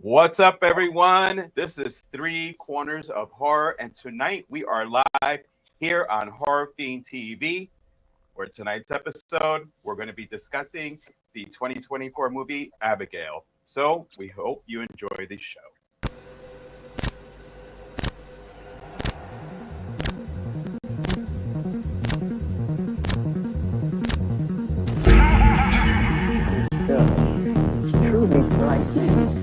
What's up, everyone? This is Three Corners of Horror, and tonight we are live here on Horror Fiend TV. For tonight's episode, we're going to be discussing the 2024 movie Abigail. So we hope you enjoy the show. It's truly frightening.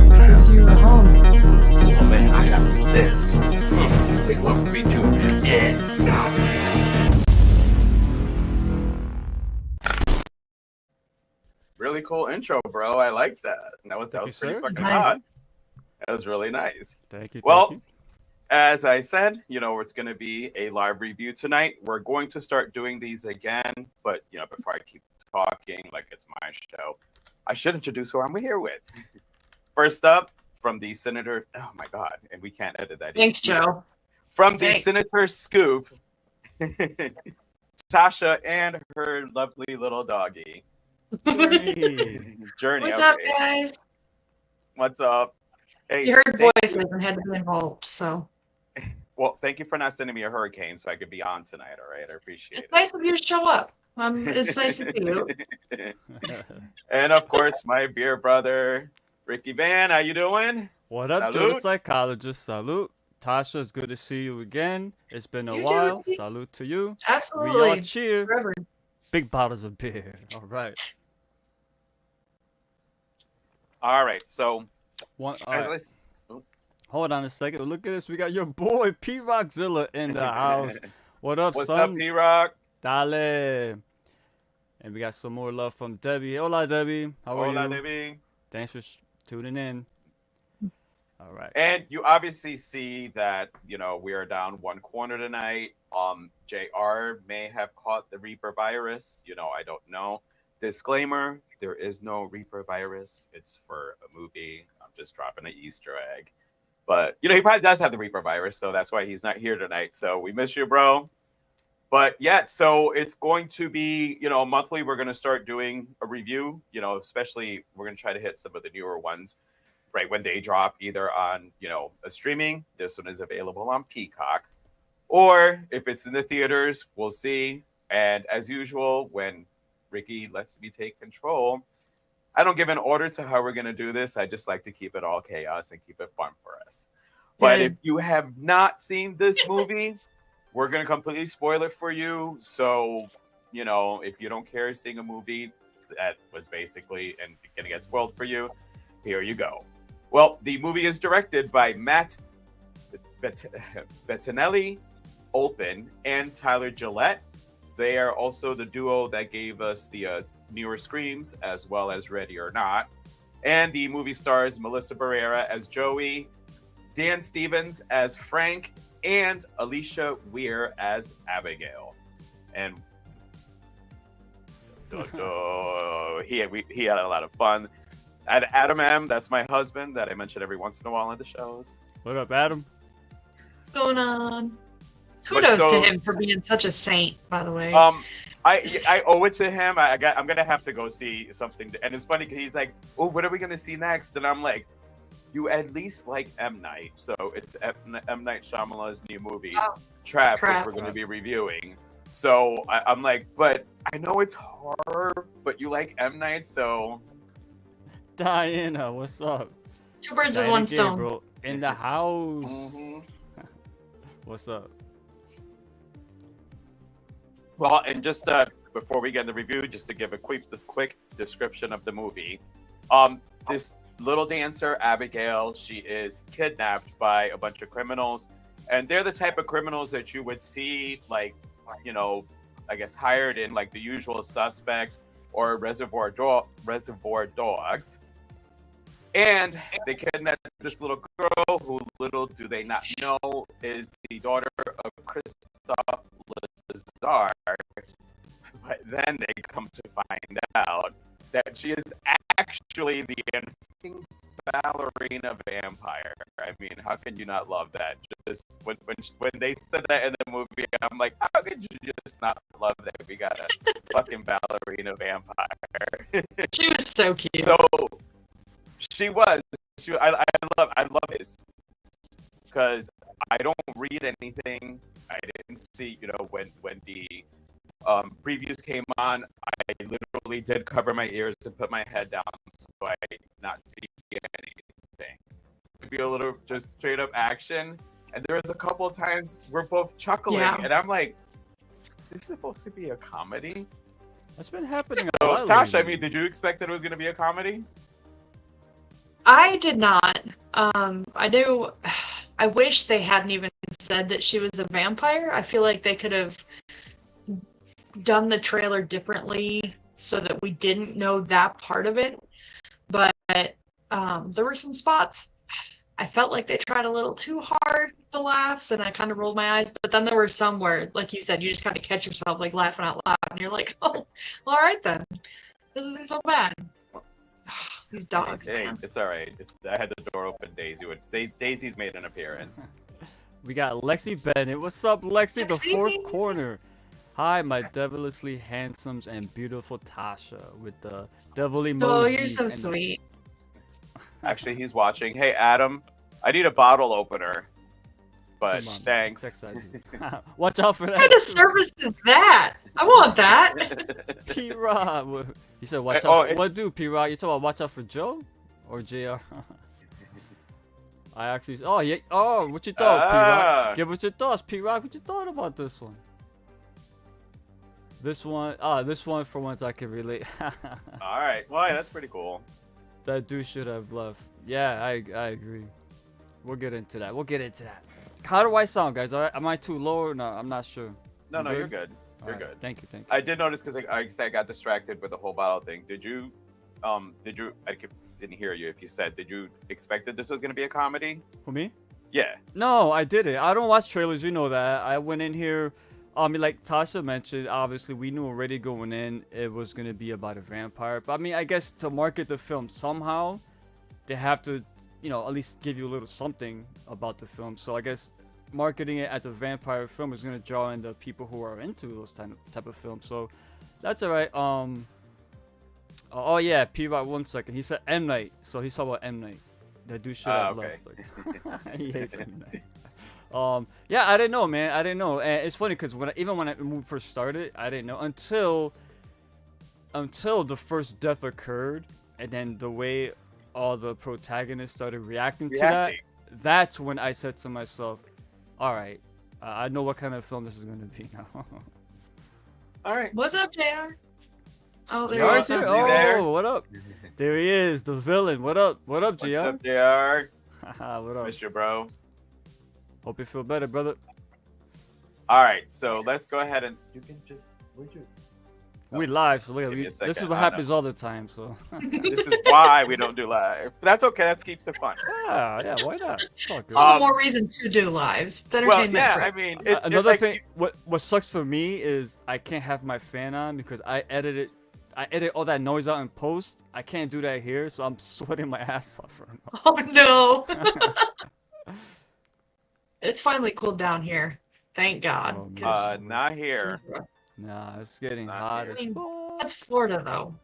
Because you were home. Oh man, I got this. Take one for me too. Yeah. Really cool intro, bro. I like that. That was pretty fucking hot. That was really nice. Thank you. Well, as I said, it's going to be a live review tonight. We're going to start doing these again, but before I keep talking like it's my show, I should introduce who I'm here with. First up, from the Senator, oh my God, and we can't edit that. Thanks, either. Joe. From the Senator Scoop, Tasha and her lovely little doggy. Journey. What's up, guys? What's up? Hey, You heard voices and had to be involved, so. Well, thank you for not sending me a hurricane so I could be on tonight, all right? I appreciate it. It's nice of you to show up. It's nice to see you. And, of course, my beer brother, Ricky Van. How you doing? What up, Salute. Joe the Psychologist? Salute. Tasha, it's good to see you again. It's been a You while. too. Salute to you. Absolutely. We all cheer. Forever. Big bottles of beer. All right. All right, so One, all as right. I, Hold on a second. Look at this. We got your boy P Rockzilla in the house. What up, what's son? up, P-Rock? Dale. And we got some more love from Debbie. Hola, Debbie. How are Hola, you? Debbie. Thanks for tuning in. All right. And you obviously see that, we are down one corner tonight. JR may have caught the Reaper virus. I don't know. Disclaimer, there is no Reaper virus. It's for a movie. I'm just dropping an Easter egg. But, he probably does have the Reaper virus, so that's why he's not here tonight. So we miss you, bro. But yeah, so it's going to be, monthly. We're going to start doing a review, especially we're going to try to hit some of the newer ones right when they drop, either on, a streaming. This one is available on Peacock. Or if it's in the theaters, we'll see. And as usual, when Ricky lets me take control, I don't give an order to how we're going to do this. I just like to keep it all chaos and keep it fun for us. But if you have not seen this movie, we're going to completely spoil it for you. So, if you don't care seeing a movie that was basically and going to get spoiled for you, here you go. Well, the movie is directed by Matt Bettinelli, Olpen, and Tyler Gillette. They are also the duo that gave us the newer Screams, as well as Ready or Not. And the movie stars Melissa Barrera as Joey, Dan Stevens as Frank, and Alicia Weir as Abigail. And he had a lot of fun. And Adam M, that's my husband that I mention every once in a while on the shows. What up, Adam? What's going on? Kudos to him for being such a saint, by the way. I owe it to him. I'm gonna have to go see something, and it's funny because he's like, "Oh, what are we gonna see next?" And I'm like, "You at least like M. Night, so it's M. Night Shyamalan's new movie, Trap, which we're gonna be reviewing." So I'm like, "But I know it's horror, but you like M. Night, so." Diana, what's up? Two birds with Diana one stone. Gabriel in the house. Mm-hmm. What's up? Well, and just before we get in the review, just to give a quick description of the movie. This little dancer, Abigail, she is kidnapped by a bunch of criminals, and they're the type of criminals that you would see, like, I guess hired in like The Usual Suspects or Reservoir Dogs. And they kidnap this little girl who, little do they not know, is the daughter of Christophe Lazar. But then they come to find out that she is actually the infamous ballerina vampire. I mean, how can you not love that? Just when they said that in the movie, I'm like, how could you just not love that? We got a fucking ballerina vampire. She was so cute. So She was. I love this because I don't read anything. I didn't see, when the previews came on, I literally did cover my ears and put my head down so I did not see anything. It'd be a little just straight up action, and there was a couple of times we're both chuckling, and I'm like, is this supposed to be a comedy? That's been happening a So, lot Tasha, lately. did you expect that it was going to be a comedy? I did not. I knew. I wish they hadn't even said that she was a vampire. I feel like they could have done the trailer differently so that we didn't know that part of it. But there were some spots I felt like they tried a little too hard with the laughs, and I kind of rolled my eyes. But then there were some where, like you said, you just kind of catch yourself like laughing out loud, and you're like, "Oh, all right then, this isn't so bad." These dogs, Hey, man. it's all right. I had the door open. Daisy's made an appearance. We got Lexi Bennett. What's up, Lexi? The Lexi! fourth corner. Hi, my devilishly handsome and beautiful Tasha with the devil emojis. Oh, you're so and- sweet. Actually, he's watching. Hey, Adam, I need a bottle opener. But Come on, thanks. text ID. Watch out for that. What kind of service is that? I want that. P-Rod. He said, watch Oh, out. it's- What do, P-Rod? You talking about watch out for Joe? Or JR? I actually... Oh, yeah. Oh, what you thought, Ah. P-Rod? Give us your thoughts, P-Rod. What you thought about this one? This one for once I can relate. All right. Well, yeah, that's pretty cool. That dude should have left. Yeah, I agree. We'll get into that. How do I sound, guys? Am I too low or not? I'm not sure. No, You no, good? you're good. You're Alright, good. Thank you. I did notice because I got distracted with the whole bottle thing. Didn't hear you if you said, did you expect that this was going to be a comedy? Who, me? Yeah. No, I didn't. I don't watch trailers. You know that. I went in here. Like Tasha mentioned, obviously we knew already going in it was gonna be about a vampire. But I mean, I guess to market the film somehow, they have to, at least give you a little something about the film. So I guess marketing it as a vampire film is gonna draw in the people who are into those type of films. So that's all right. Oh yeah, P-Rod, 1 second. He said M Night, so he's talking about M Night. That dude should have okay. left. Like, he hates M Night. Yeah, I didn't know, man. I didn't know. And it's funny because even when the movie first started, I didn't know until the first death occurred, and then the way all the protagonists started reacting to that. That's when I said to myself, "All right, I know what kind of film this is going to be now." All right. What's up, JR? Oh, there You're you awesome. go. You there? Oh, what up? There he is, the villain. What up? What up, JR? What's up, JR? What up? Missed you, bro. Hope you feel better, brother. All right. So let's go ahead and you can just. Where'd you? We live, so look, Give me a this is second. what I happens all the time. So This is why we don't do live. But that's okay. That keeps it fun. yeah, why not? It's all good. All the more reason to do lives. It's Well, entertainment. yeah. right? I mean, Another like, thing, what sucks for me is I can't have my fan on because I edit all that noise out in post. I can't do that here, so I'm sweating my ass off right now. Oh no. It's finally cooled down here. Thank God. Oh, man. 'cause- not here. Nah, it's getting Not hot here. as I mean, fuck. That's Florida though.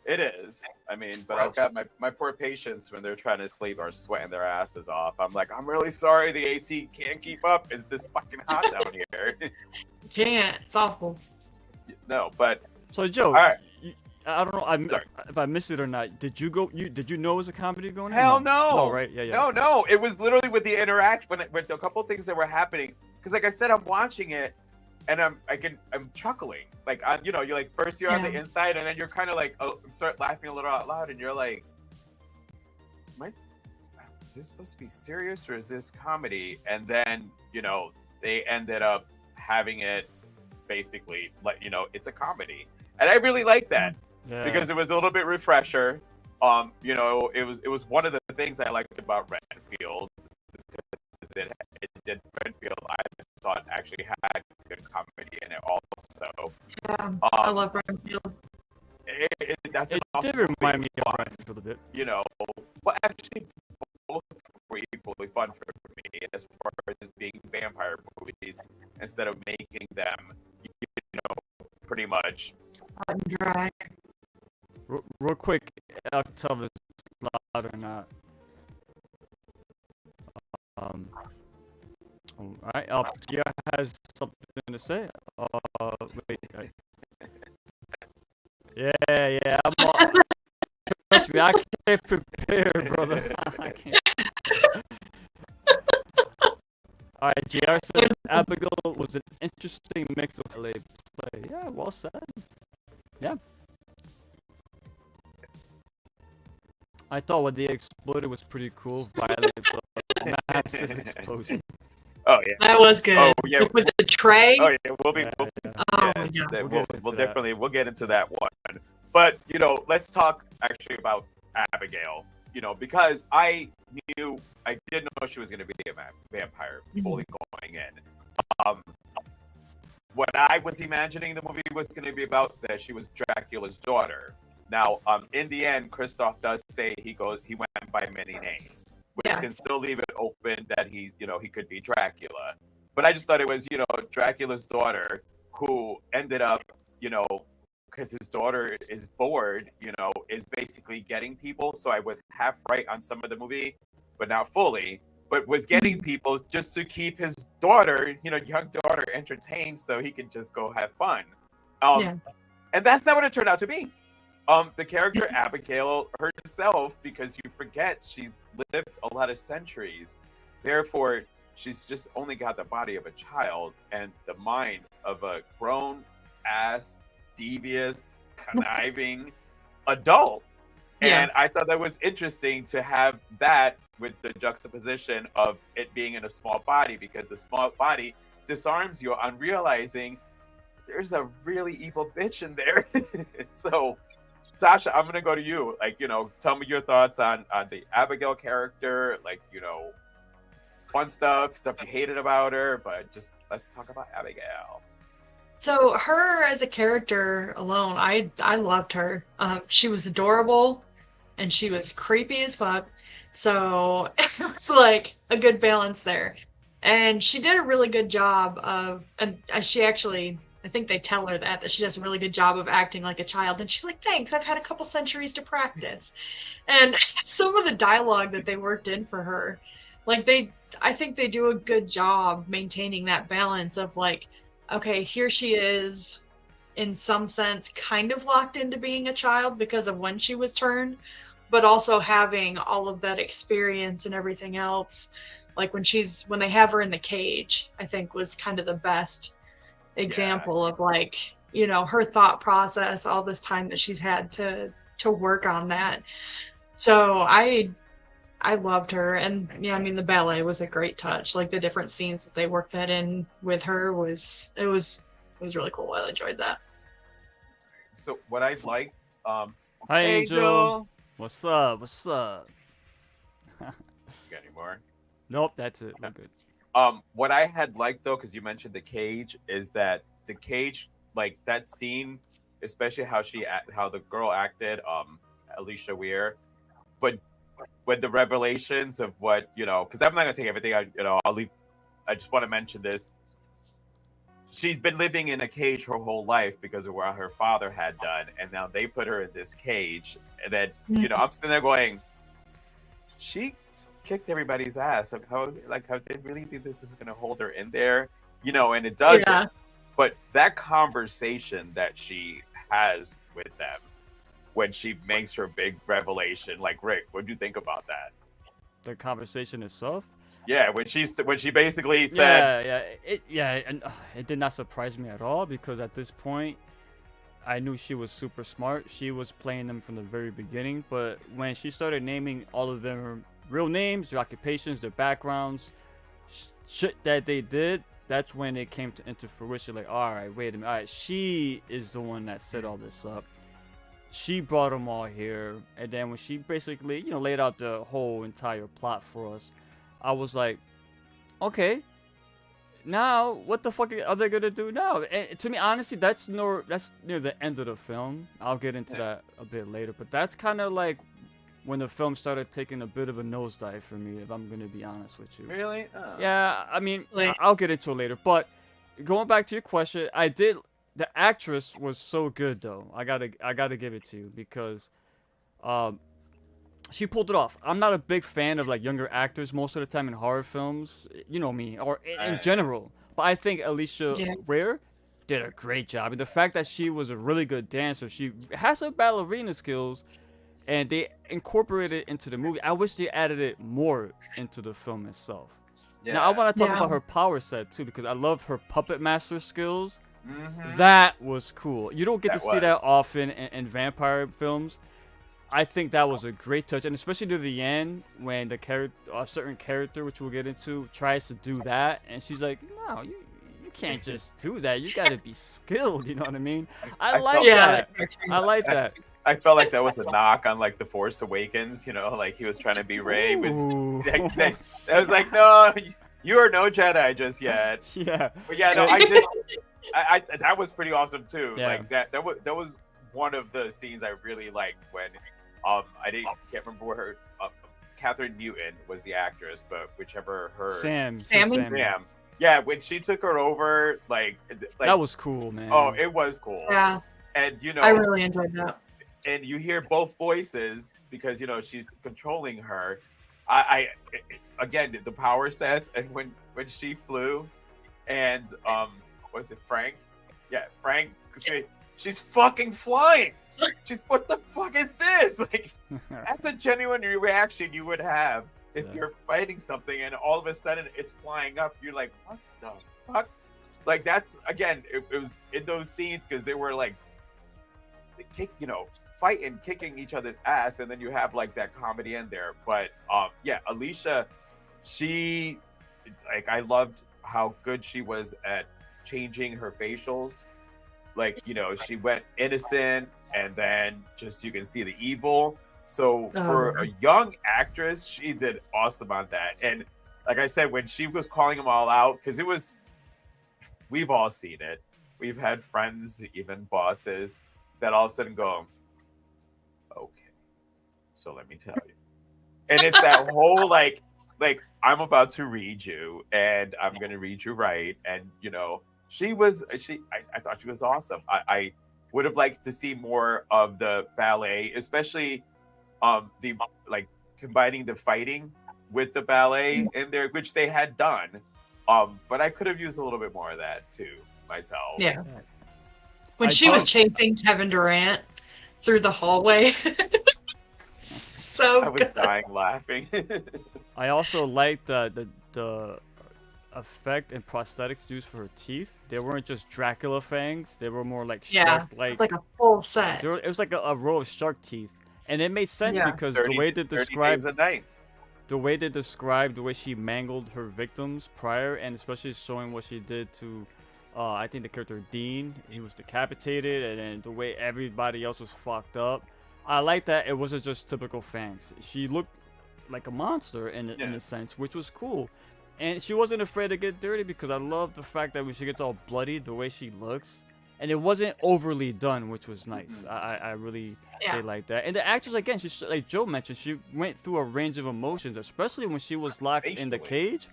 It is. I mean, but I've got my poor patients when they're trying to sleep are sweating their asses off. I'm like, I'm really sorry the AC can't keep up. It's this fucking hot down here. Can't. It's awful. No, but So Joe, all right. I don't know Sorry. if I missed it or not. Did you know it was a comedy going on? Hell no. Oh, right. Yeah. No. It was literally with the interaction with a couple things that were happening. Because like I said, I'm watching it, and I'm chuckling. Like you're like first you're on the Yeah. inside, and then you're kind of like start laughing a little out loud, and you're like, is this supposed to be serious or is this comedy? And then they ended up having it basically like it's a comedy, and I really like that. Yeah. Because it was a little bit refresher. It was one of the things I liked about Renfield. Because it did Renfield, I thought actually had good comedy in it also. Yeah. I love Renfield. That's an It awesome did remind movie. me of Renfield a bit. Well, actually, both were equally fun for me as far as being vampire movies instead of making them, pretty much. Hot and dry. Real quick, I'll tell this loud or not. Alright, Gia has something to say. Wait. Yeah, trust me, I can't prepare, brother. I can't. Alright, GR says Abigail was an interesting mix of LA play. Yeah, well said. Yeah. I thought what they exploded was pretty cool. Violent, but massive explosion. Oh yeah, That was good. Oh yeah, With the tray. oh yeah, we'll be. Oh my God. We'll definitely get into that one. But let's talk actually about Abigail. Because I did know she was going to be a vampire fully going in. What I was imagining the movie was going to be about, that she was Dracula's daughter. Now, in the end, Christoph does say he went by many names, which can still leave it open that he could be Dracula. But I just thought it was, Dracula's daughter who ended up, because his daughter is bored, is basically getting people. So I was half right on some of the movie, but not fully. But was getting people just to keep his daughter, young daughter, entertained, so he could just go have fun. And that's not what it turned out to be. The character Abigail herself, because you forget she's lived a lot of centuries, therefore she's just only got the body of a child and the mind of a grown-ass, devious, conniving adult. And I thought that was interesting to have that with the juxtaposition of it being in a small body, because the small body disarms you on realizing there's a really evil bitch in there. So, Tasha, I'm gonna go to you. Tell me your thoughts on the Abigail character. Fun stuff you hated about her, but just let's talk about Abigail. So her as a character alone, I loved her. She was adorable, and she was creepy as fuck. So it was like a good balance there. And she did a really good job of, and she actually, I think they tell her that she does a really good job of acting like a child. And she's like, thanks, I've had a couple centuries to practice. And some of the dialogue that they worked in for her, I think they do a good job maintaining that balance of okay, here she is, in some sense, kind of locked into being a child because of when she was turned, but also having all of that experience and everything else. When they have her in the cage, I think was kind of the best example of her thought process, all this time that she's had to work on that. So I loved her, and the ballet was a great touch. The different scenes that they worked that in with her was really cool. I enjoyed that. So what I like, hi Angel. What's up? You got any more? Nope, that's it. We're good. What I had liked though, because you mentioned the cage, is that the cage, that scene, especially how the girl acted, Alicia Weir, but with the revelations of what, because I'm not gonna take everything I'll leave. I just want to mention this. She's been living in a cage her whole life because of what her father had done, and now they put her in this cage. And then, I'm sitting there going, she kicked everybody's ass. How they really think this is gonna hold her in there, and it doesn't. Yeah. But that conversation that she has with them when she makes her big revelation, Rick, what do you think about that? The conversation itself? Yeah, when she basically said, it did not surprise me at all, because at this point, I knew she was super smart. She was playing them from the very beginning, but when she started naming all of their real names, their occupations, their backgrounds, shit that they did, that's when it came into fruition. All right, wait a minute. All right, she is the one that set all this up. She brought them all here, and then when she basically, laid out the whole entire plot for us, I was like, okay, now what the fuck are they gonna do now? And to me, honestly, that's near the end of the film. I'll get into that a bit later, but that's kind of when the film started taking a bit of a nosedive for me, if I'm gonna be honest with you. Really? Oh. Yeah, I mean, I'll get into it later. But going back to your question, the actress was so good though. I gotta give it to you, because she pulled it off. I'm not a big fan of like younger actors most of the time in horror films. You know me, or in general. But I think Alicia Ware did a great job. And the fact that she was a really good dancer, she has her ballerina skills, and they incorporated it into the movie. I wish they added it more into the film itself. Yeah. Now I want to talk about her power set too, because I love her puppet master skills. That was cool. You don't get to see that often in vampire films. I think that was a great touch, and especially near the end when the a certain character, which we'll get into, tries to do that, and she's like, "No, you can't just do that. You got to be skilled." You know what I mean? I like that. I like that. I felt like that was a knock on like The Force Awakens. You know, like he was trying to be Rey. I was like, no, you are no Jedi just yet. Yeah. But yeah, no, I did. That was pretty awesome too. Yeah. Like that was one of the scenes I really liked when can't remember where her Catherine Newton was the actress, but whichever her Sam. Yeah, when she took her over, like that was cool, man. Oh, it was cool. Yeah. And you know, I really enjoyed that. And you hear both voices because you know she's controlling her. Again the power sets, and when she flew, and was it Frank? Yeah, Frank. She's fucking flying. What the fuck is this? Like, that's a genuine reaction you would have if you're fighting something and all of a sudden it's flying up. You're like, what the fuck? Like, that's, again, it was in those scenes because they were like, fighting, kicking each other's ass, and then you have like that comedy in there. But yeah, Alicia, I loved how good she was at changing her facials. Like, you know, she went innocent and then just you can see the evil. So for a young actress, she did awesome on that. And like I said, when she was calling them all out, because we've all seen it. We've had friends, even bosses, that all of a sudden go, okay, so let me tell you. And it's that whole like I'm about to read you and I'm going to read you right. And, you know, I thought she was awesome. I would have liked to see more of the ballet, especially the like combining the fighting with the ballet in there, which they had done. But I could have used a little bit more of that too myself. Yeah. When she was chasing Kevin Durant through the hallway. So I was dying laughing. I also liked the effect and prosthetics used for her teeth. They weren't just Dracula fangs. They were more like shark like. It's like a full set. It was like a row of shark teeth. And it made sense because the way they described the way she mangled her victims prior, and especially showing what she did to I think the character Dean, he was decapitated, and then the way everybody else was fucked up. I like that it wasn't just typical fangs. She looked like a monster in a sense, which was cool. And she wasn't afraid to get dirty, because I love the fact that when she gets all bloody, the way she looks. And it wasn't overly done, which was nice. I really did like that. And the actress, again, she, like Joe mentioned, she went through a range of emotions, especially when she was locked in the cage.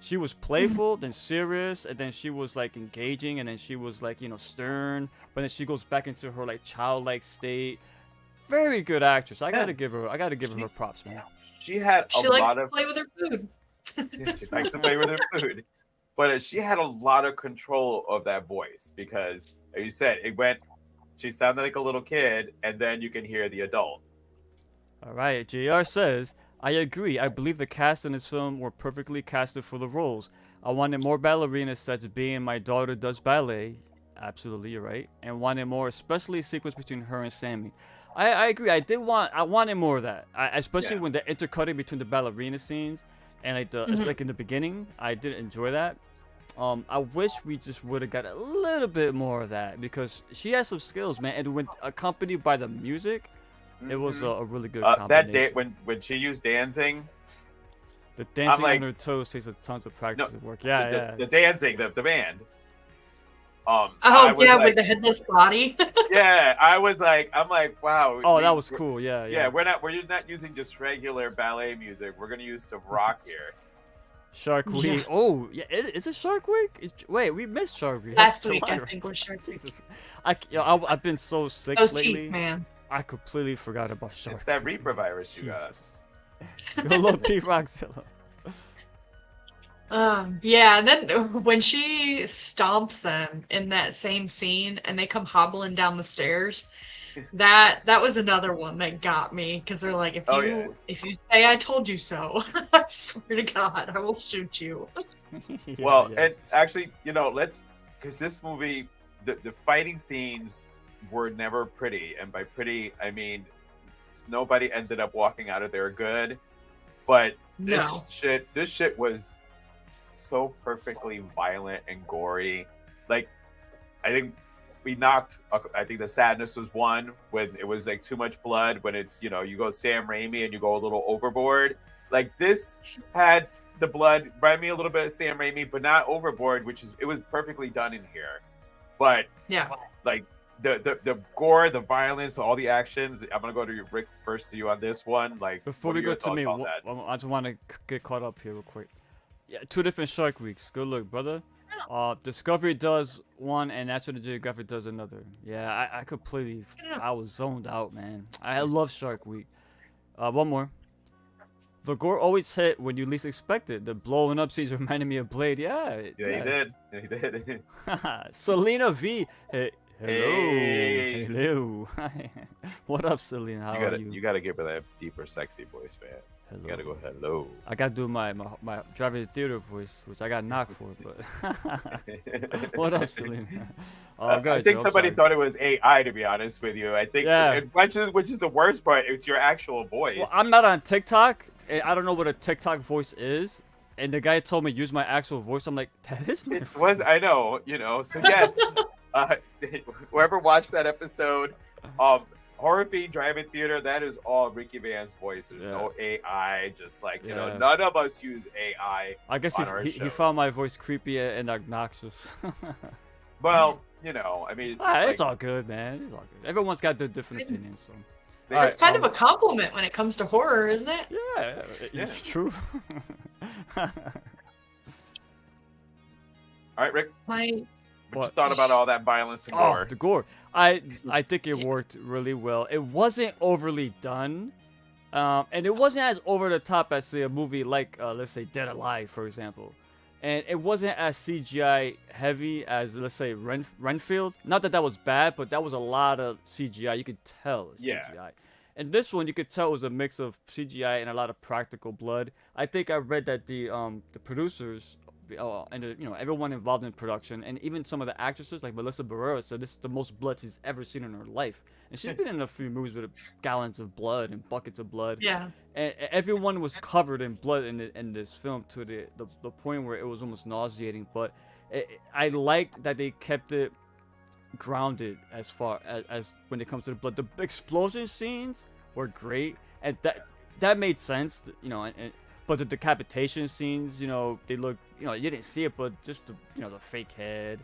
She was playful, then serious, and then she was like engaging, and then she was like, you know, stern. But then she goes back into her like childlike state. Very good actress. I gotta give her her props, man. She had she likes to play with her food. She likes to play with her food. But she had a lot of control of that voice because, as you said, she sounded like a little kid, and then you can hear the adult. All right, JR says, I agree. I believe the cast in this film were perfectly casted for the roles. I wanted more ballerina sets, being my daughter does ballet. Absolutely, you're right. And wanted more, especially a sequence between her and Sammy. I agree. I wanted more of that. Especially when the intercutting between the ballerina scenes and like in the beginning. I did enjoy that. I wish we just would have got a little bit more of that, because she has some skills, man. And when accompanied by the music, it was a really good combination. That day when she used dancing, the dancing on her toes takes a tons of practice and work. The dancing, the band. With the headless body. Yeah, I'm like, wow. Oh, that was cool. Yeah. We're not using just regular ballet music. We're gonna use some rock here. Shark Week. Yeah. Oh, yeah. Is it Shark Week? Wait, we missed Shark Week. Last week, I think, was Shark Week. I've been so sick Those lately. teeth, man. I completely forgot about Shark. It's that Reaper virus you got. Jesus. Good luck, P. Roxzilla. Yeah, and then when she stomps them in that same scene and they come hobbling down the stairs, that was another one that got me because they're like, if you say I told you so, I swear to God, I will shoot you. Yeah, Well, yeah. and actually, because this movie, the fighting scenes were never pretty, and by pretty I mean nobody ended up walking out of there good. But No. this shit was so perfectly violent and gory. Like, I think we knocked. I think the sadness was one when it was like too much blood. When it's you go Sam Raimi and you go a little overboard. Like this had the blood remind me a little bit of Sam Raimi, but not overboard. It was perfectly done in here. But Yeah. like the gore, the violence, all the actions. I'm gonna go to you, Rick, first to you on this one. Like Before what we are go your to thoughts me, on that? I just want to get caught up here real quick. Yeah, 2 different Shark Weeks. Good luck, brother. Discovery does one, and National Geographic does another. Yeah, I completely, I was zoned out, man. I love Shark Week. One more. The gore always hit when you least expect it. The blowing up scenes reminded me of Blade. Yeah, Yeah, he did. Selena V. Hey, hello. Hey. Hello. What up, Selena? How are you? You gotta give her that deeper, sexy voice, man. Hello. You gotta go hello. I gotta do my driving theater voice, which I got knocked for, but what up, Selena? Oh, I think somebody thought it was AI, to be honest with you. I think, Yeah. which is the worst part. It's your actual voice. Well, I'm not on TikTok, and I don't know what a TikTok voice is. And the guy told me use my actual voice. I'm like, that is my It was, voice. I know, So yes, whoever watched that episode, Horror Fiend Drive-In Theater, that is all Ricky Van's voice. There's no AI. Just like none of us use AI. I guess on our he shows. found my voice creepy and obnoxious. Well, I mean, It's all good, man. It's all good. Everyone's got their different opinions. So. It's kind of a compliment when it comes to horror, isn't it? Yeah, it's true. All right, Rick. What you What? thought about all that violence and gore? Oh, the gore. I think it worked really well. It wasn't overly done, and it wasn't as over the top as say a movie like let's say Dead Alive, for example, and it wasn't as CGI heavy as let's say Renfield. Not that was bad, but that was a lot of CGI. You could tell it's CGI. And this one, you could tell it was a mix of CGI and a lot of practical blood. I think I read that the producers and everyone involved in production, and even some of the actresses like Melissa Barrera said this is the most blood she's ever seen in her life. And she's been in a few movies with gallons of blood and buckets of blood. Yeah. And everyone was covered in blood in this film to the point where it was almost nauseating. But I liked that they kept it grounded as far as when it comes to the blood. The explosion scenes were great, and that made sense, but the decapitation scenes, they look, you didn't see it, but just the fake head,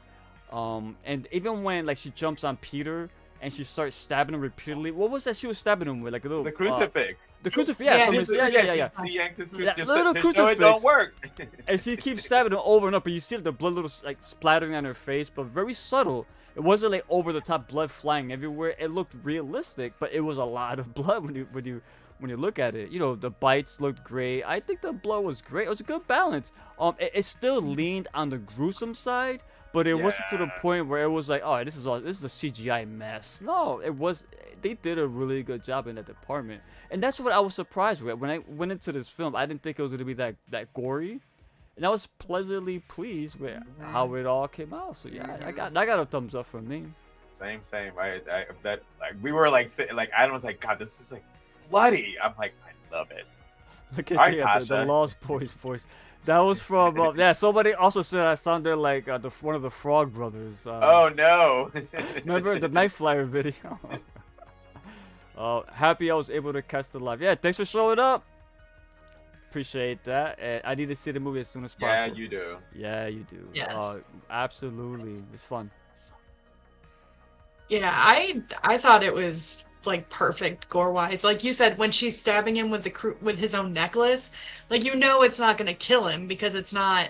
and even when like she jumps on Peter and she starts stabbing him repeatedly. What was that she was stabbing him with? Like a little The crucifix. the crucifix. Yeah, Yeah. She yanked his That just little to show it crucifix. don't work. And she keeps stabbing him over and up, and you see the blood little like splattering on her face, but very subtle. It wasn't like over the top blood flying everywhere. It looked realistic, but it was a lot of blood when you look at it. The bites looked great. I think the blood was great. It was a good balance. It still leaned on the gruesome side, but it wasn't to the point where it was like, oh, this is a CGI mess. No, they did a really good job in that department, and that's what I was surprised with when I went into this film. I didn't think it was gonna be that gory, and I was pleasantly pleased with how it all came out. So yeah, I got a thumbs up from me. Same. We were like sitting, like Adam was like, God, this is like bloody. I'm like, I love it. Look All right, at the Tasha. Lost Boys voice. That was from somebody also said I sounded like one of the Frog Brothers. Oh no. Remember the Night Flyer video? Happy I was able to catch the live. Yeah, thanks for showing up. Appreciate that. And I need to see the movie as soon as possible. Yeah, you do. Yeah, you do. Yes. Absolutely. It's fun. Yeah, I thought it was like perfect gore wise. Like you said, when she's stabbing him with his own necklace, like it's not gonna kill him because it's not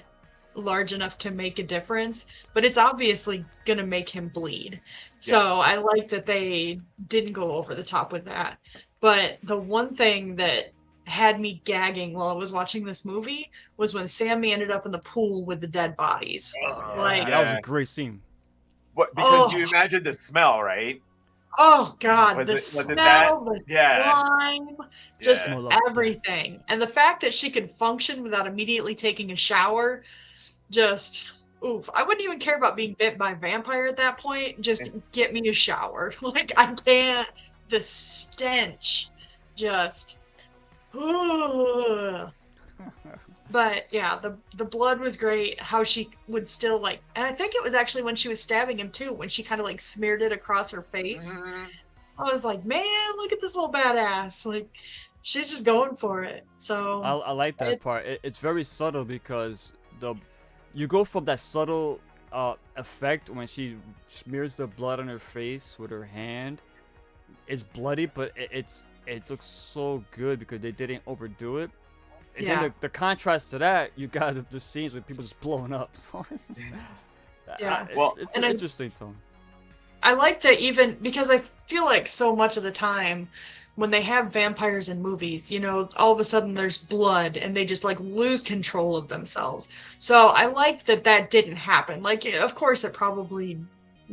large enough to make a difference, but it's obviously gonna make him bleed. So I like that they didn't go over the top with that. But the one thing that had me gagging while I was watching this movie was when Sammy ended up in the pool with the dead bodies. Like, That was a great scene. What? Because you imagine the smell, right? oh God, Was the it smell, that? the Yeah. slime, just Smell like everything. And the fact that she could function without immediately taking a shower, just oof. I wouldn't even care about being bit by a vampire at that point. Just get me a shower. Like, I can't. The stench, just. But yeah, the blood was great. How she would still like, and I think it was actually when she was stabbing him too, when she kind of like smeared it across her face. I was like, man, look at this little badass. Like, she's just going for it. So I like that part. It's very subtle because you go from that subtle effect when she smears the blood on her face with her hand. It's bloody, but it looks so good because they didn't overdo it. And then the contrast to that, you got the scenes with people just blowing up. So it's, it's an interesting tone. I like that, even because I feel like so much of the time when they have vampires in movies, you know, all of a sudden there's blood and they just like lose control of themselves. So I like that that didn't happen. Like, of course it probably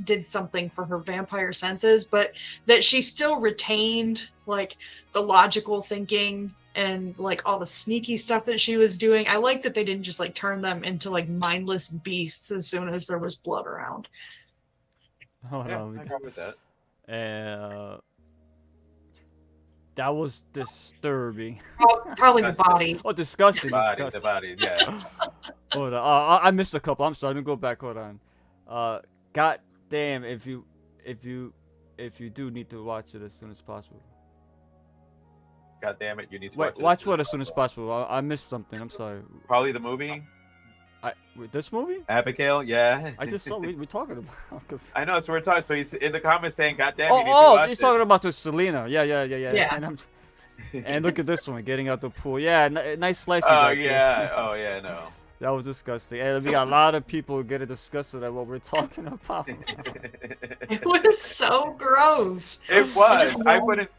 did something for her vampire senses, but that she still retained like the logical thinking and like all the sneaky stuff that she was doing. I like that they didn't just like turn them into like mindless beasts as soon as there was blood around. Oh, Yeah, no, I agree with that. that was disturbing. Probably the bodies. Oh, disgusting. The bodies, yeah. Hold on. I missed a couple. I'm sorry. Let me go back. Hold on. God damn, if you do need to watch it as soon as possible. God damn it, you need to watch what as soon as possible. I missed something. I'm sorry. Probably the movie. This movie? Abigail, yeah. I just saw we're talking about. I know, so we're talking. So he's in the comments saying, "God damn, you need to Oh, watch he's it." talking about the Selena. Yeah. Yeah. And look at this one, getting out the pool. Yeah, nice life. Oh yeah, no. That was disgusting. And we got a lot of people getting disgusted at what we're talking about. It was so gross. It was. I wouldn't.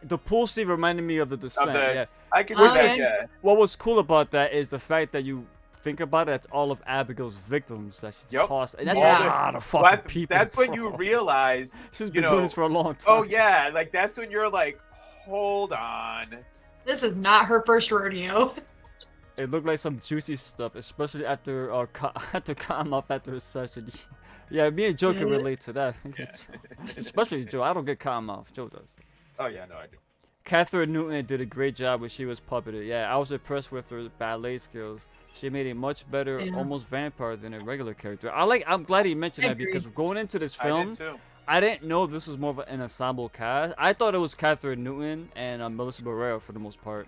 The pool scene reminded me of the Descent. Yeah. I can do that. Yeah. What was cool about that is the fact that you think about it, it's all of Abigail's victims that she tossed. And that's a lot of fucking people. That's when you realize she's been doing this for a long time. Oh yeah, like that's when you're like, hold on. This is not her first rodeo. It looked like some juicy stuff, especially after come up after a session. Yeah, me and Joe can relate to that. Especially Joe. I don't get cotton mouth. Joe does. Oh yeah, no, I do. Catherine Newton did a great job when she was puppeted. Yeah, I was impressed with her ballet skills. She made a much better, almost vampire than a regular character. I'm glad he mentioned that because going into this film, I didn't know this was more of an ensemble cast. I thought it was Catherine Newton and Melissa Barrera for the most part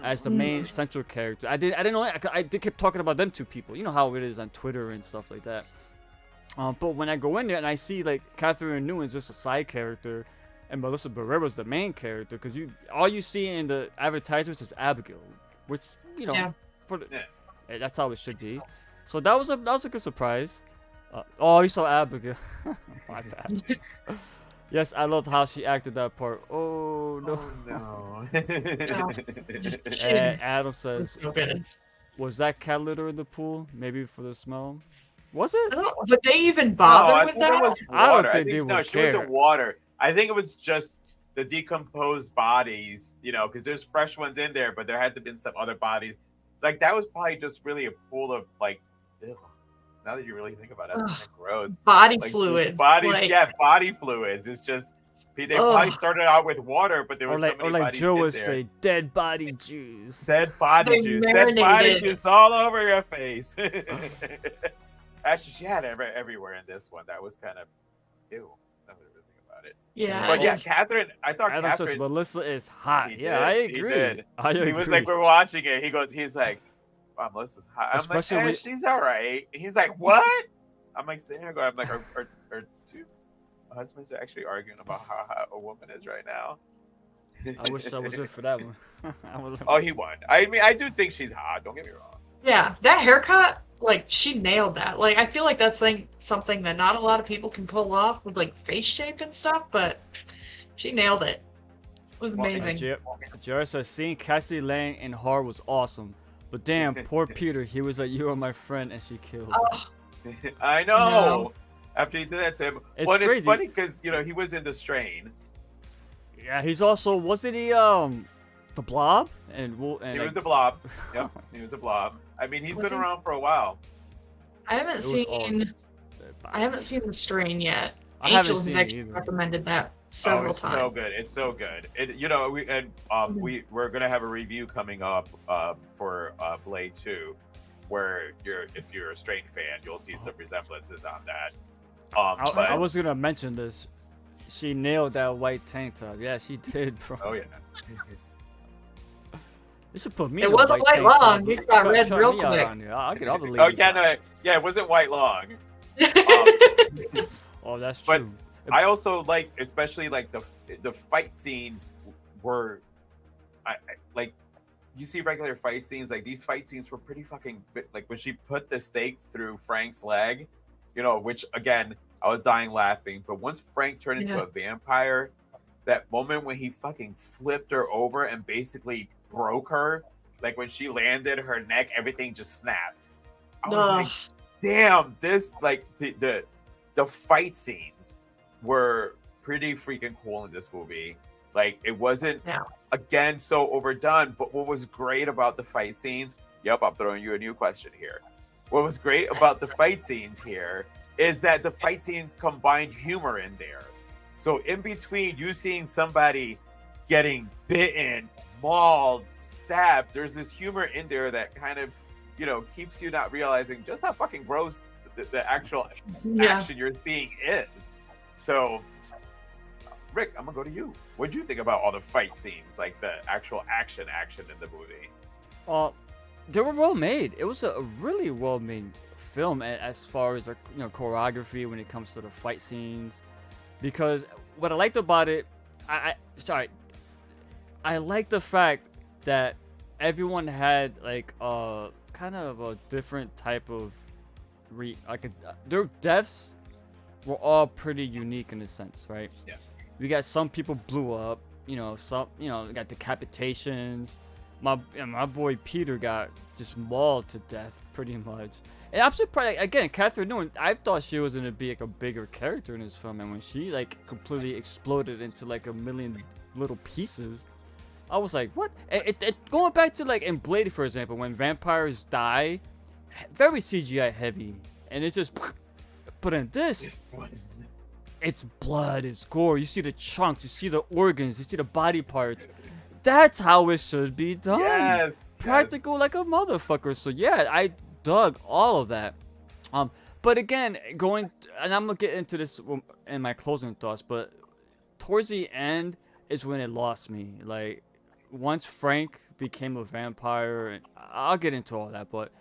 as the main central character. I didn't know. I kept talking about them two people. You know how it is on Twitter and stuff like that. But when I go in there and I see like Catherine Newton's just a side character, and Melissa Barrera's the main character, because all you see in the advertisements is Abigail, which that's how it should be. So that was a good surprise. You saw Abigail. My bad. Yes, I loved how she acted that part. Oh no. Oh, no. And Adam says, was that cat litter in the pool? Maybe for the smell? Was it? Would they even bother with that? I don't think they would No, she was in water. I think it was just the decomposed bodies, you know, because there's fresh ones in there, but there had to have been some other bodies. Like, that was probably just really a pool of, like, ew. Now that you really think about it, that's kind of gross. Body fluids. Body fluids. It's just, they probably started out with water, but there was so many bodies Joe in would there. say, dead body juice. Dead body juice. Dead body juice all over your face. Actually, she had everywhere in this one. That was kind of, ew. Yeah, but yeah, Catherine. I thought Adam Catherine. says Melissa is hot. I agree. He was like, we're watching it. He's like, wow, Melissa's hot. I'm like, she's all right. He's like, what? I'm like sitting here going, I'm like, our two husbands are actually arguing about how hot a woman is right now. I wish I was there for that one. Oh, he won. I mean, I do think she's hot. Don't get me wrong. Yeah, that haircut. like she nailed that. Like I feel like that's something that not a lot of people can pull off with like face shape and stuff, but she nailed it. It was amazing. Jared says seeing Cassie Lang in horror was awesome, but damn, poor Peter. He was like, "You are my friend," and she killed him. I know. No. After he did that to him, It's but crazy. it's funny because he was in The Strain. Yeah, he's also wasn't he the Blob and He was the Blob. Yep, he was the Blob. I mean, he's been around for a while. I haven't seen The Strain yet. I haven't Angel has seen it actually either. recommended that several it's times. so good. It's so good. We're gonna have a review coming up for Blade 2, where if you're a Strain fan, you'll see some resemblances on that. I was gonna mention this. She nailed that white tank top. Yeah, she did, bro. Oh yeah. You should put me. It in a wasn't white tank top. long. You got red Try real me out quick. on here. I'll get all the Oh ladies. yeah, no, yeah, it wasn't white long. Oh, that's But true. I also like, especially like the fight scenes were, I like, you see regular fight scenes, like these fight scenes were pretty fucking, like when she put the stake through Frank's leg, which again, I was dying laughing. But once Frank turned into a vampire, that moment when he fucking flipped her over and basically broke her, like when she landed, her neck, everything just snapped. I was like, damn, this, like, the fight scenes were pretty freaking cool in this movie. Like, it wasn't, again, so overdone, but what was great about the fight scenes, I'm throwing you a new question here. What was great about the fight scenes here is that the fight scenes combined humor in there. So in between you seeing somebody getting bitten, mauled, stabbed, there's this humor in there that kind of, keeps you not realizing just how fucking gross the actual action you're seeing is. So, Rick, I'm gonna go to you. What'd you think about all the fight scenes, like the actual action in the movie? They were well made. It was a really well made film as far as choreography when it comes to the fight scenes. Because what I liked about it, I like the fact that everyone had like kind of a different type of their deaths were all pretty unique in a sense, right? Yeah. We got some people blew up, some got decapitations. My boy Peter got just mauled to death pretty much. And I'm surprised again, Catherine Newton. I thought she was gonna be like a bigger character in this film, and when she like completely exploded into like a million little pieces, I was like, what? Going back to like in Blade, for example, when vampires die, very CGI heavy, and it's just. But in this, it's blood, it's gore. You see the chunks, you see the organs, you see the body parts. That's how it should be done. Yes. Practical like a motherfucker. So yeah, I dug all of that. But again, and I'm gonna get into this in my closing thoughts, but towards the end is when it lost me. Like once Frank became a vampire, and I'll get into all that, but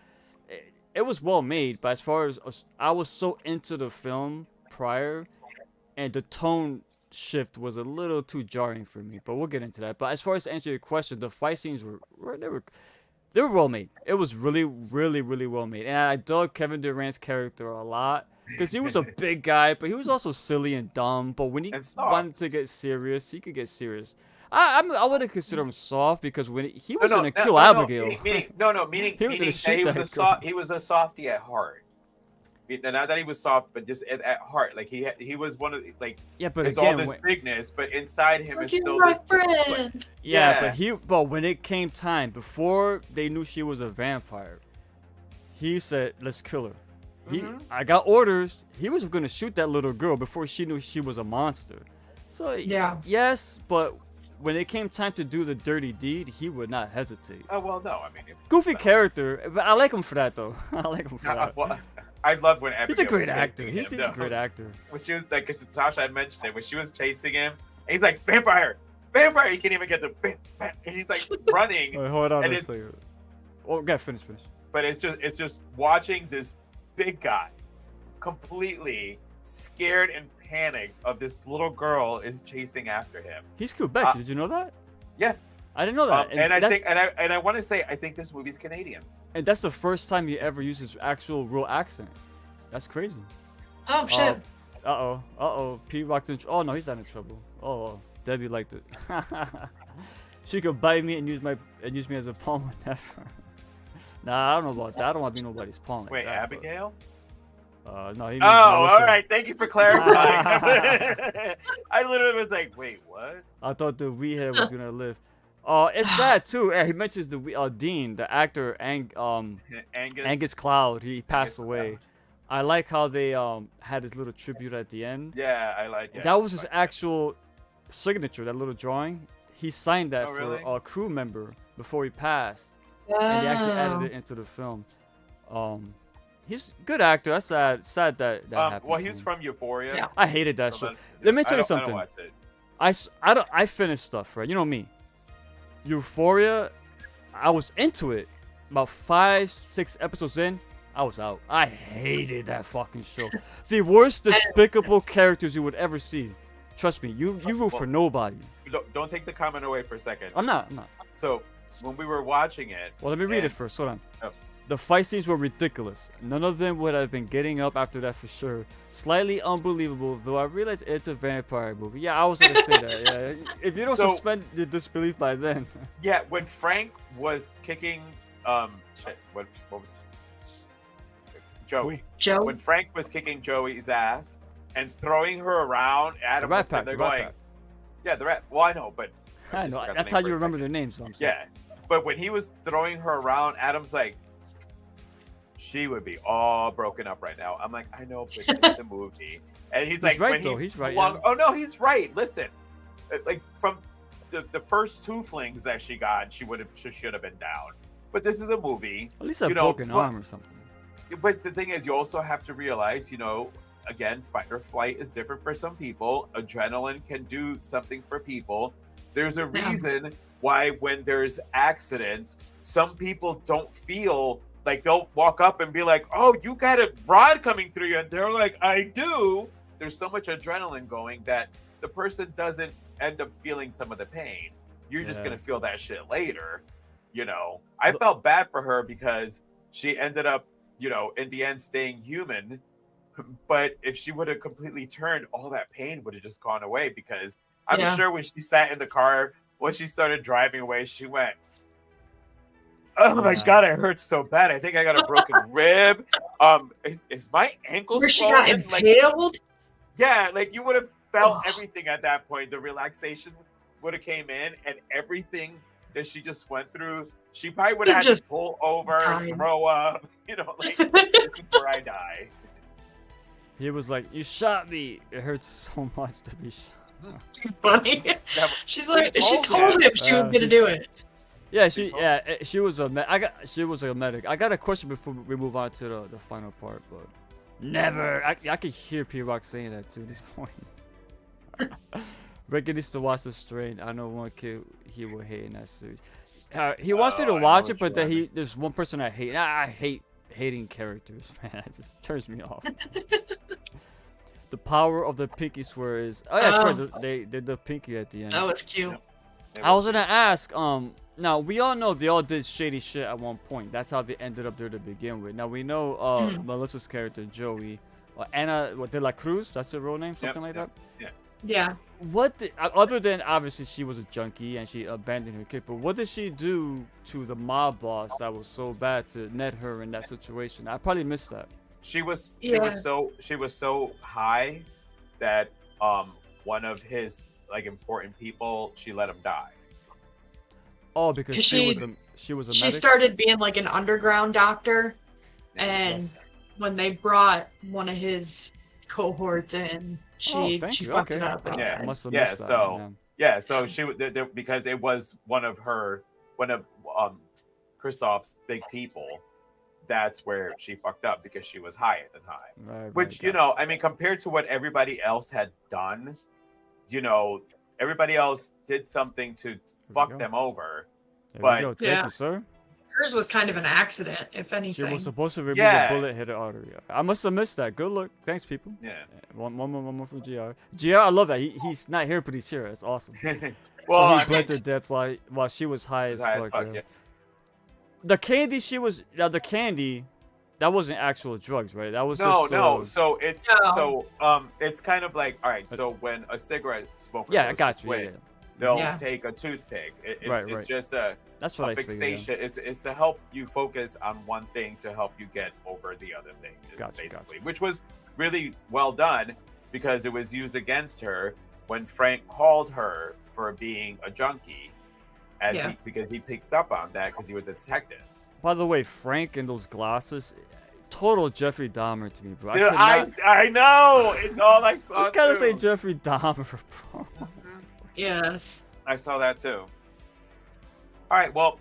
it was well made. But as far as I was so into the film prior, and the tone shift was a little too jarring for me. But we'll get into that. But as far as to answer your question, the fight scenes were well made. It was really, really, really well made. And I dug Kevin Durant's character a lot because he was a big guy, but he was also silly and dumb. But when he wanted to get serious, he could get serious. I wouldn't consider him soft because when he was gonna kill Abigail. Meaning he was a softie at heart. Not that he was soft, but just at heart, like he was one of the, like. Yeah, but it's again, all this bigness, but inside him is still this. Friend. But when it came time before they knew she was a vampire, he said, "Let's kill her." I got orders. He was gonna shoot that little girl before she knew she was a monster. So yes, but when it came time to do the dirty deed, he would not hesitate. Oh well, no, I mean, goofy character, but I like him for that though. I like him for that. Well, I love when Abigail he's a great actor. He's a great actor. When she was like, because Tasha had mentioned it, when she was chasing him, and he's like, vampire. He can't even get the, and he's like running. Wait, hold on a second. Oh, yeah, finish. But it's just watching this big guy, completely scared and panicked of this little girl is chasing after him. He's Quebec. Did you know that? Yeah. I didn't know that. I want to say, I think this movie's Canadian. and that's the first time he ever used his actual real accent. That's crazy. Oh shit. Pete Rock's in oh no, he's not in trouble. Oh, Debbie liked it. She could bite me and use me as a pawn whenever. Nah, I don't know about that. I don't want to be nobody's pawn like Wait, that. Abigail? No, he means Oh, all Melissa. right. Thank you for clarifying. I literally was like, wait, what? I thought the wee head was gonna live. It's sad too. He mentions the Dean, the actor, Angus Cloud. He passed away. Cloud. I like how they had his little tribute at the end. Yeah, I like it. That was his actual signature. That little drawing. He signed that Oh, for really? a crew member before he passed, and he actually added it into the film. He's a good actor. That's sad that happened. Well, to he was him. from Euphoria. Yeah. I hated that So shit. that- Let me I tell you don't- I don't something. watch it. I finished stuff, right? You know me. Euphoria, I was into it. About 5-6 episodes in, I was out. I hated that fucking show. The worst despicable characters you would ever see. Trust me, you root for nobody. Don't take the comment away for a second. I'm not. So when we were watching it, Well, let me read it and- first. Hold on. Oh. The fight scenes were ridiculous. None of them would have been getting up after that for sure. Slightly unbelievable, though I realize it's a vampire movie. Yeah, I was gonna say that. Yeah, if you don't So- suspend your disbelief by then. yeah, when Frank was kicking, shit, what was Joey? Joe. When Frank was kicking Joey's ass and throwing her around, Adam Rat was sitting Pack, there the Rat going, Pack. "Yeah, the rat." Well, I know, but I just know. forgot the That's name how for you a remember second. their names. So I'm saying. Yeah, but when he was throwing her around, Adam's like, she would be all broken up right now. I'm like, I know, but it's a movie. And he's like, right, when though. he He's right, flung- yeah. Oh no, he's right. Listen, like from the first two flings that she got, she should have been down. But this is a movie. At least a You know, broken but- arm or something. But the thing is, you also have to realize, again, fight or flight is different for some people. Adrenaline can do something for people. There's a Yeah. reason why when there's accidents, some people don't feel like they'll walk up and be like, "Oh, you got a rod coming through you," and they're like, "I do." There's so much adrenaline going that the person doesn't end up feeling some of the pain. You're just Yeah. gonna feel that shit later. I felt bad for her because she ended up, in the end staying human. But if she would have completely turned, all that pain would have just gone away, because I'm Yeah. sure when she sat in the car, when she started driving away, she went, "Oh my Yeah. God, it hurts so bad. I think I got a broken rib. Is my ankle Where she got swollen?" Like, impaled? yeah, like you would have felt Ugh. everything at that point. The relaxation would have came in, and everything that she just went through, she probably would have had Just to pull over, died. throw up, like, this is where I die. He was like, "You shot me. It hurts so much to be shot." Funny. Yeah, She's like, we she told told him she was gonna do it. Yeah, told- she was she was a medic. I got a question before we move on to the final part, but never. I could hear P-Rock saying that too at this point. Ricky needs to watch The Strain. I know one kid he will hate in that series. He wants me to Oh, I know watch what it, but you then want. there's one person I hate. I hate hating characters, man. It just turns me off. The power of the pinky swear is. Oh yeah, Oh. that's right, they did the pinky at the end. That was cute. I was gonna ask, now we all know they all did shady shit at one point. That's how they ended up there to begin with. Now we know Melissa's character, Joey, Anna, De La Cruz, that's her real name, something like that. Yeah. What did, other than obviously she was a junkie and she abandoned her kid, but what did she do to the mob boss that was so bad to net her in that situation? I probably missed that. She was Yeah. so high that one of his important people, she let him die. Oh, because 'Cause she she- was a She medic? started being like an underground doctor, and when they brought one of his cohorts in, she thank you. fucked Okay. it up. And Yeah. I died. must have Yeah, missed that. so- yeah. Yeah, so she because it was one of Kristoff's big people. That's where she fucked up, because she was high at the time. Right, Which, right, I mean, compared to what everybody else had done, everybody else did something to we fuck go. them over. There but- we go. Thank Yeah. you, sir. Hers was kind of an accident, if She anything. was supposed to remove Yeah. a bullet hit her artery. I must have missed that. Good luck. Thanks, people. Yeah. One more from GR. GR, I love that. He's not here, but he's here. That's awesome. Well, So I he bled mean, to death while she was high as high as fuck. fuck, yeah. yeah. the candy she was the candy that wasn't actual drugs, right? That was No, just no. So it's No. it's kind of like, all right. So when a cigarette smoker yeah, I goes got to you. Yeah, quit, yeah. they'll Yeah. take a toothpick. Right, It's right. just That's what a I figured. fixation. It's to help you focus on one thing to help you get over the other thing. Is Gotcha, basically, gotcha. which was really well done because it was used against her when Frank called her for being a junkie, Yeah. because he picked up on that because he was a detective. By the way, Frank and those glasses, total Jeffrey Dahmer to me, bro. Dude, I could not, I know. It's all I I saw. was gotta say too. Jeffrey Dahmer, bro. Yes. I saw that too. All right, well,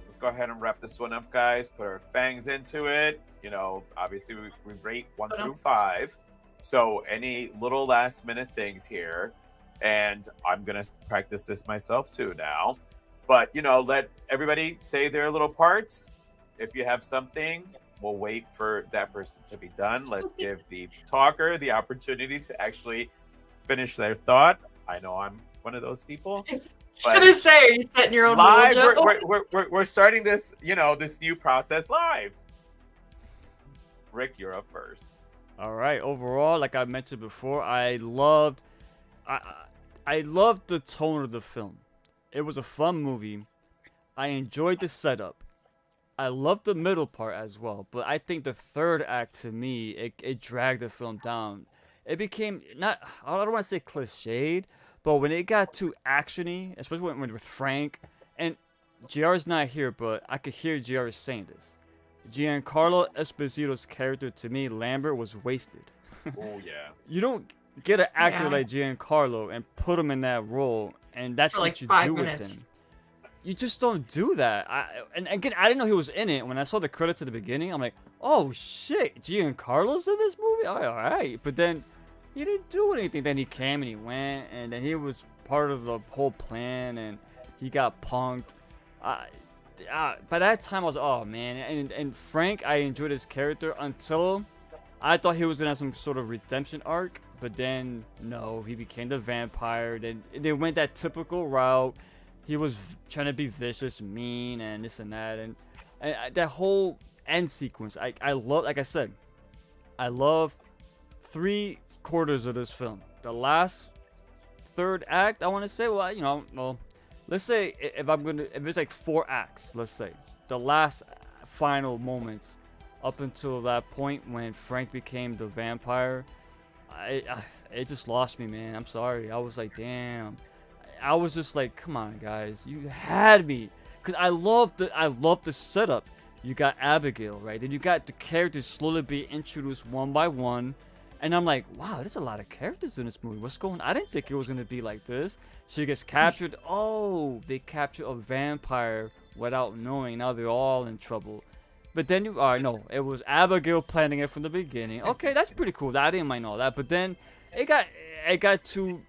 let's go ahead and wrap this one up, guys. Put our fangs into it. You know, obviously we rate 1 through 5. So any little last minute things here, and I'm gonna practice this myself too now. But you know, let everybody say their little parts. If you have something, we'll wait for that person to be done. Let's give the talker the opportunity to actually finish their thought. I know I'm one of those people. I was gonna say, are you setting your own Live, rule, Joe? we're starting this, you know, this new process live. Rick, you're up first. All right. Overall, like I mentioned before, I loved the tone of the film. It was a fun movie. I enjoyed the setup. I loved the middle part as well, but I think the third act to me, it dragged the film down. It became not, I don't want to say cliched, but when it got too actiony, especially when with Frank, and JR's not here, but I could hear JR saying this. Giancarlo Esposito's character, to me, Lambert, was wasted. Oh yeah. You don't get an actor Yeah. like Giancarlo and put him in that role, and that's For, what like, you 5 do minutes. with him. You just don't do that. And again, I didn't know he was in it. When I saw the credits at the beginning, I'm like, oh shit, Giancarlo's in this movie? All right. But then he didn't do anything. Then he came and he went, and then he was part of the whole plan, and he got punked. By that time, I was, oh man. And Frank, I enjoyed his character until I thought he was gonna have some sort of redemption arc. But then, no, he became the vampire. Then they went that typical route. He was trying to be vicious, mean, and this and that, and that whole end sequence. I love, like I said, I love 3/4 of this film. The last third act, I want to say, well, you know, well, let's say if it's like 4 acts, let's say the last final moments up until that point when Frank became the vampire, it just lost me, man. I'm sorry. I was like, damn. I was just like, come on, guys, you had me, cause I love the setup. You got Abigail, right? Then you got the characters slowly being introduced one by one, and I'm like, wow, there's a lot of characters in this movie. What's going on? I didn't think it was gonna be like this. She gets captured. Oh, they captured a vampire without knowing. Now they're all in trouble. But then no, it was Abigail planning it from the beginning. Okay, that's pretty cool. I didn't mind all that. But then it got too.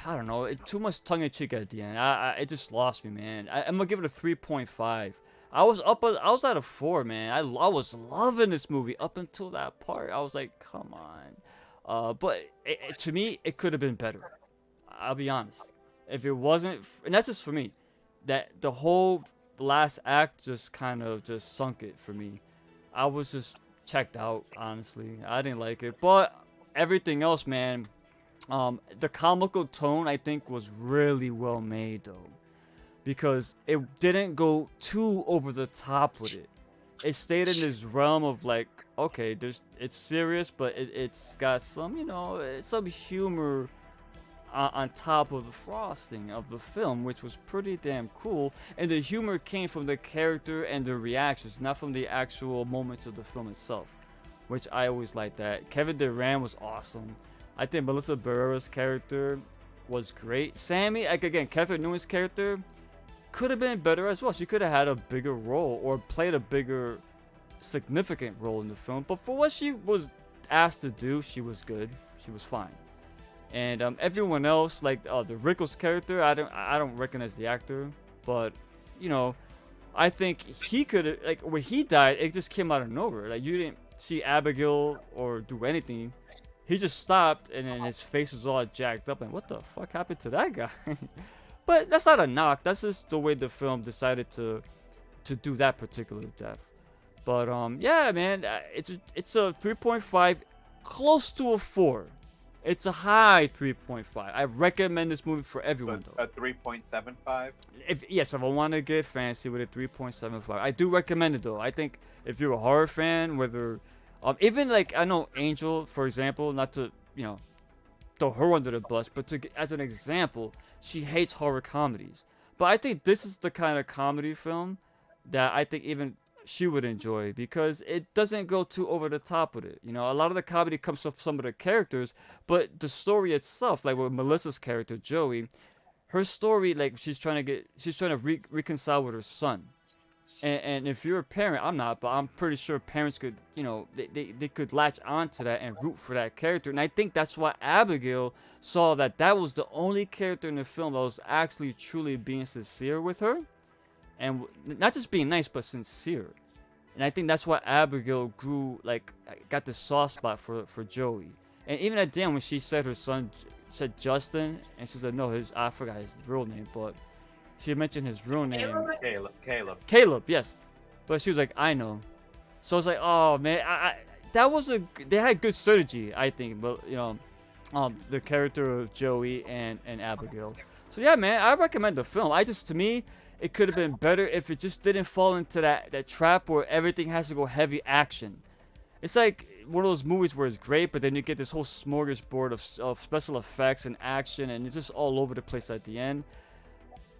I don't know, too much tongue-in-cheek at the end. It just lost me, man. I'm gonna give it a 3.5. I was at a 4, man. I was loving this movie up until that part. I was like, come on. But to me, it could have been better. I'll be honest. If it wasn't, and that's just for me, that the whole last act just kind of just sunk it for me. I was just checked out, honestly. I didn't like it, but everything else, man. The comical tone, I think, was really well made, though, because it didn't go too over the top with it. It stayed in this realm of like, okay, it's serious, but it's got some, you know, some humor on top of the frosting of the film, which was pretty damn cool. And the humor came from the character and the reactions, not from the actual moments of the film itself, which I always liked that. Kevin Durant was awesome. I think Melissa Barrera's character was great. Sammy, like again, Kevin Newman's character could have been better as well. She could have had a bigger role or played a bigger, significant role in the film. But for what she was asked to do, she was good. She was fine. And everyone else, like the Rickles character, I don't recognize the actor, but you know, I think he could, like when he died, it just came out of nowhere. Like you didn't see Abigail or do anything. He just stopped, and then his face was all jacked up. And what the fuck happened to that guy? But that's not a knock. That's just the way the film decided to do that particular death. But yeah, man, it's a 3.5, close to a 4. It's a high 3.5. I recommend this movie for everyone, So though. a 3.75. If I want to get fancy with a 3.75, I do recommend it though. I think if you're a horror fan, whether even like I know Angel, for example, not to throw her under the bus, but as an example, she hates horror comedies. But I think this is the kind of comedy film that I think even she would enjoy, because it doesn't go too over the top with it. A lot of the comedy comes from some of the characters, but the story itself, like with Melissa's character Joey, her story, like she's trying to reconcile with her son. And if you're a parent, I'm not, but I'm pretty sure parents could, they could latch on to that and root for that character. And I think that's why Abigail saw that was the only character in the film that was actually truly being sincere with her. And not just being nice, but sincere. And I think that's why Abigail got this soft spot for Joey. And even at the end, when she said her son said Justin, and she said, no, I forgot his real name, but she mentioned his real name. Caleb, yes. But she was like, I know. So it's like, oh, man, they had good synergy, I think. But, the character of Joey and Abigail. So yeah, man, I recommend the film. To me, it could have been better if it just didn't fall into that trap where everything has to go heavy action. It's like one of those movies where it's great, but then you get this whole smorgasbord of special effects and action, and it's just all over the place at the end.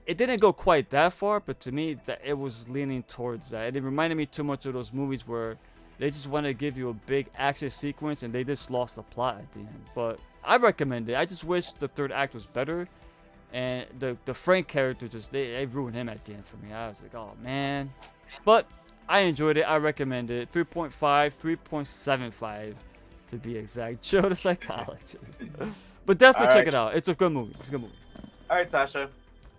It didn't go quite that far, but to me, that it was leaning towards that. And it reminded me too much of those movies where they just want to give you a big action sequence and they just lost the plot at the end. But I recommend it. I just wish the third act was better. And the Frank character, they ruined him at the end for me. I was like, oh man. But I enjoyed it. I recommend it. 3.5, 3.75 to be exact. Joe the Psychologist. But definitely check it out. It's a good movie. All right, Tasha,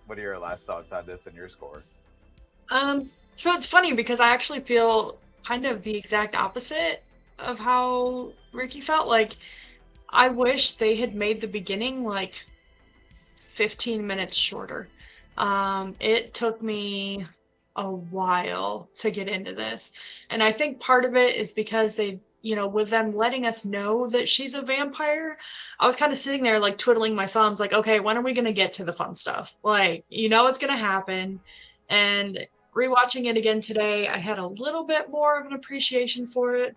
what are your last thoughts on this and your score? So it's funny because I actually feel kind of the exact opposite of how Ricky felt. Like, I wish they had made the beginning 15 minutes shorter. It took me a while to get into this. And I think part of it is because they, with them letting us know that she's a vampire, I was kind of sitting there twiddling my thumbs, okay, when are we going to get to the fun stuff? It's going to happen. And rewatching it again today, I had a little bit more of an appreciation for it,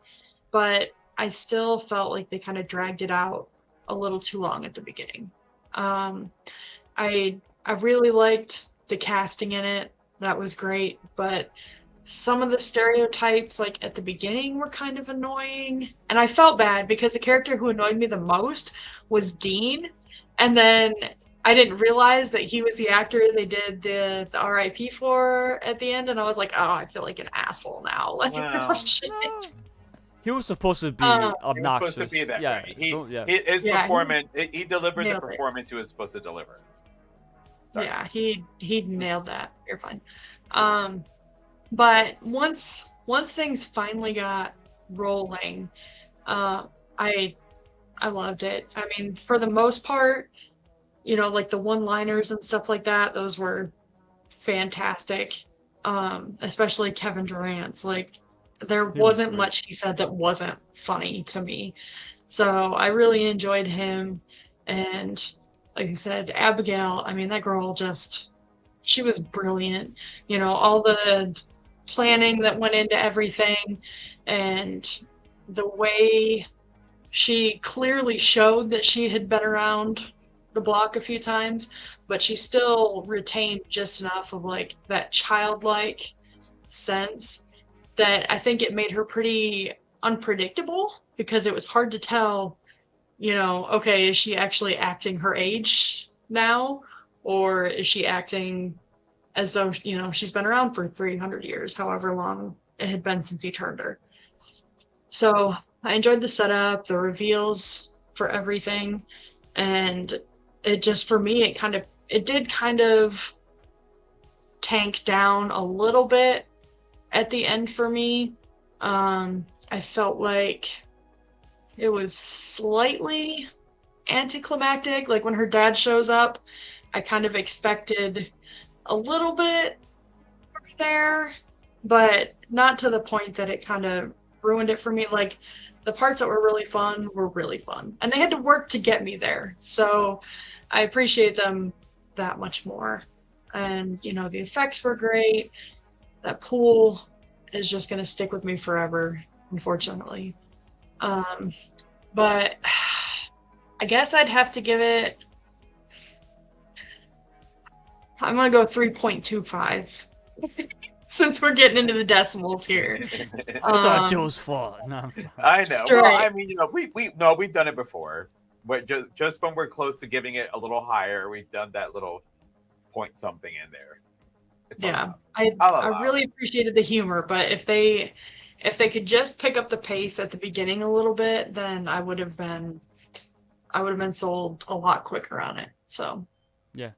but I still felt like they kind of dragged it out a little too long at the beginning. I really liked the casting in it. That was great, but some of the stereotypes at the beginning were kind of annoying, and I felt bad because the character who annoyed me the most was Dean, and then I didn't realize that he was the actor they did the RIP for at the end, and I was like, oh, I feel like an asshole now. He was supposed to be obnoxious. He was supposed to be that way. His performance, he delivered the performance he was supposed to deliver. Sorry. Yeah, he nailed that. You're fine. But once things finally got rolling, I loved it. I mean, for the most part, the one-liners and stuff like that, those were fantastic. Especially Kevin Durant's. There wasn't much he said that wasn't funny to me. So I really enjoyed him. And like you said, Abigail, I mean, that girl she was brilliant. All the planning that went into everything, and the way she clearly showed that she had been around the block a few times, but she still retained just enough of that childlike sense that I think it made her pretty unpredictable, because it was hard to tell, okay, is she actually acting her age now, or is she acting as though, she's been around for 300 years, however long it had been since he turned her. So I enjoyed the setup, the reveals for everything, and it just, for me, it did kind of tank down a little bit at the end for me. I felt like it was slightly anticlimactic, when her dad shows up, I kind of expected a little bit there, but not to the point that it kind of ruined it for me. Like, the parts that were really fun were really fun, and they had to work to get me there. So I appreciate them that much more. And, you know, the effects were great. That pool is just going to stick with me forever, unfortunately. But I guess I'd have to give it, I'm going to go 3.25. Since we're getting into the decimals here. It's not Joe's fault. No, I know. Straight. Well, I mean, you know, we've done it before. But just when we're close to giving it a little higher, we've done that little point something in there. It's Yeah, I'll I allow really it. appreciated the humor, but if they could just pick up the pace at the beginning a little bit, then I would have been sold a lot quicker on it. So yeah.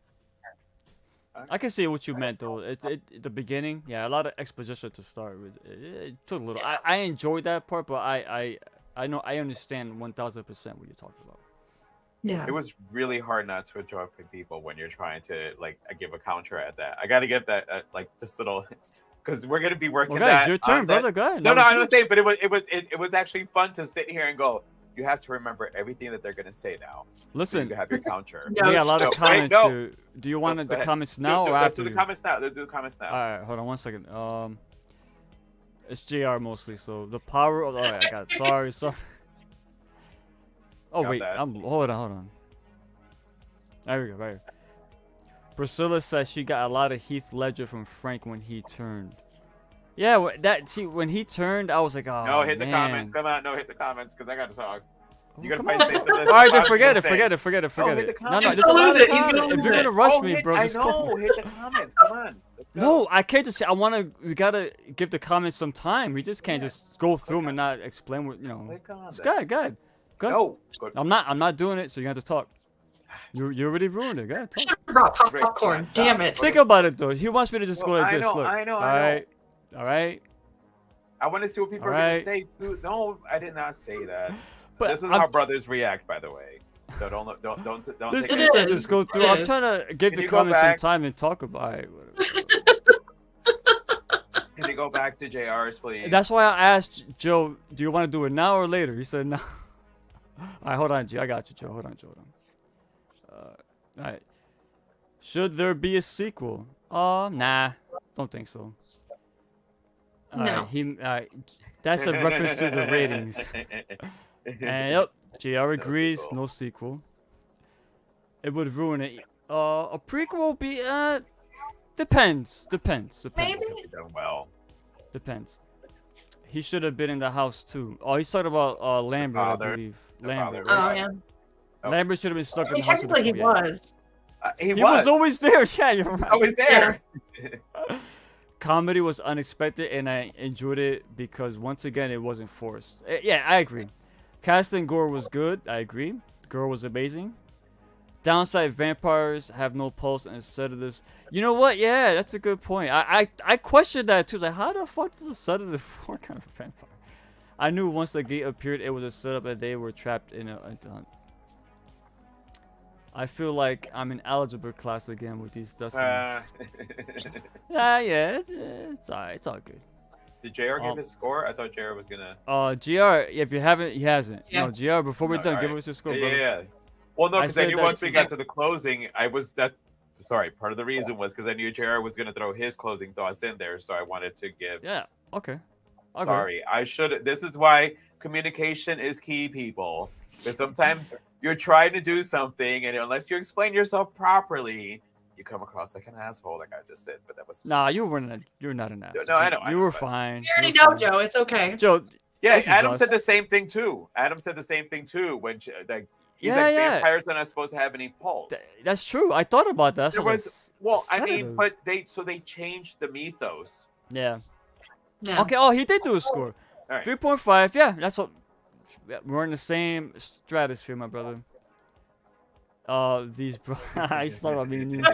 I can see what you meant though. The beginning, yeah, a lot of exposition to start with. It took a little. I enjoyed that part, but I know I understand 1000% what you're talking about. yeah, It was really hard not to enjoy for people when you're trying to like give a counter at that. I got to get that like just little because we're gonna be working Well, guys, that. your turn, on that- brother. Go ahead. No, Now I'm let's not saying, but it was actually fun to sit here and go. You have to remember everything that they're gonna say now. So listen. you have your counter. No, We got a lot of So, wait, comments. no. Here. Do you want Go the ahead. comments now or Let's after? do the comments now. Let's do the comments now. All right, hold on one second. It's JR mostly. So the power of. All right, I got it. Sorry. Oh Got wait, that. hold on. There we go. Right here. Priscilla says she got a lot of Heath Ledger from Frank when he turned. Yeah, when he turned, I was like, oh No, hit the man. comments. Come on, no, hit the comments because I got to talk. You gotta Come probably on. say something. All right, then that's forget it. positive. Forget it. hit the No, comments. there's a gonna lot lose of it, he's gonna comments. If lose you're it. gonna rush Oh, me, hit- bro, I just go. know. Hit the comments. Come on. Let's go. No, I can't just say. We gotta give the comments some time. We just can't just go through them and not explain what you know. Click on It's that. good. No. Go- I'm not doing it, so you have to talk. You already ruined it. Go ahead, talk. brought Rick, popcorn. stop. Damn it. Think about it though. He wants me to just go Well, like I this. know, Look. I know. All right. I want to see what people are Alright. gonna say too. No, I did not say that. But This is I'm- how brothers react, by the way. So don't This take kid it. said just go through. It I'm is. trying to give Can the you go comments some back? time and talk about it. Can you go back to JR's, please? That's why I asked Joe, do you want to do it now or later? He said no. All right, hold on, G. I got you, Joe. Hold on, Joe. All right. Should there be a sequel? Nah. Don't think so. No. That's a reference to the ratings. And yep, JR agrees. sequel. No sequel. It would ruin it. A prequel will be depends. Maybe. Done well. Depends. He should have been in the house too. Oh, he's talking about Lambert, I father. believe. The Lambert. father, Oh right? yeah. Oh. Lambert should have been stuck I in mean, the house. with the technically he phone, yeah. was. He He was always there. Yeah, you're right. always there. Comedy was unexpected, and I enjoyed it because once again it wasn't forced. Yeah, I agree. Casting Gore was good. I agree. Gore was amazing. Downside: vampires have no pulse instead of this. You know what? Yeah, that's a good point. I questioned that too. Like, how the fuck does a sedative work on a vampire? I knew once the gate appeared, it was a setup that they were trapped in a hunt. I feel like I'm in algebra class again with these decimals. Yeah, it's alright. It's all good. Did JR give his score? I thought JR was gonna. GR, if you haven't, he hasn't. Yeah. No, GR, before we're No, done, all give right. us your score, Yeah, brother. yeah. Well, no, I because I said knew that- once we got to the closing, sorry. Part of the reason was because I knew JR was gonna throw his closing thoughts in there, so I wanted to give. Yeah, okay. Sorry, I should. This is why communication is key, people. Because sometimes you're trying to do something, and unless you explain yourself properly, you come across like an asshole, like I just did. But that was Nah, you were not an asshole. No, I know, You were but- fine. We already You were know, fine. Joe. It's okay. Joe, yeah. this is Adam us. said the same thing too. When like he's Yeah, like yeah. vampires are not supposed to have any pulse. that's true. I thought about that. That's There what was well, I mean, sedative. but they changed the mythos. Yeah. Yeah. Okay. Oh, he did do a score. All right. 3.5. Yeah, that's what. We're in the same stratosphere, my brother. These bro. I saw. I mean,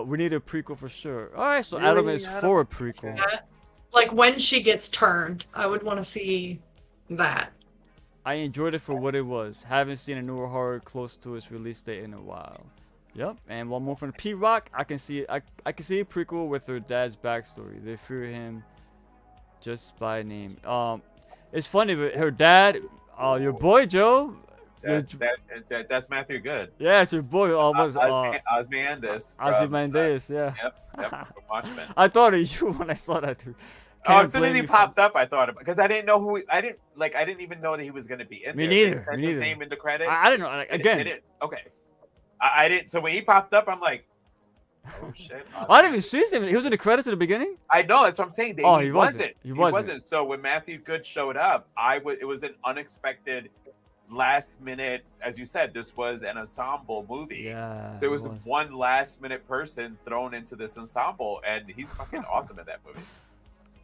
we need a prequel for sure. All right, so Adam Really, is Adam? for a prequel. Like when she gets turned, I would want to see that. I enjoyed it for what it was. Haven't seen a newer horror close to its release date in a while. Yep, and one more from P Rock. I can see I can see a prequel with her dad's backstory. They fear him just by name. It's funny, but her dad, your boy Joe. That's Matthew Good. Yeah, it's your boy. Ozymandias. Ozymandias, yeah. Yep, from Watchmen. I thought of you when I saw that, dude. Oh, as soon as he popped up, I thought about because I didn't know who I didn't even know that he was going to be in Me there. neither. They said Me his neither. name in the credits. I didn't know. Like, again, they didn't. Okay, I didn't. So when he popped up, I'm like, oh shit. I didn't even see his name. He was in the credits at the beginning. I know. That's what I'm saying. He wasn't. He wasn't. So when Matthew Good showed up, it was an unexpected, last minute. As you said, this was an ensemble movie. Yeah. So it was one last minute person thrown into this ensemble, and he's fucking awesome in that movie.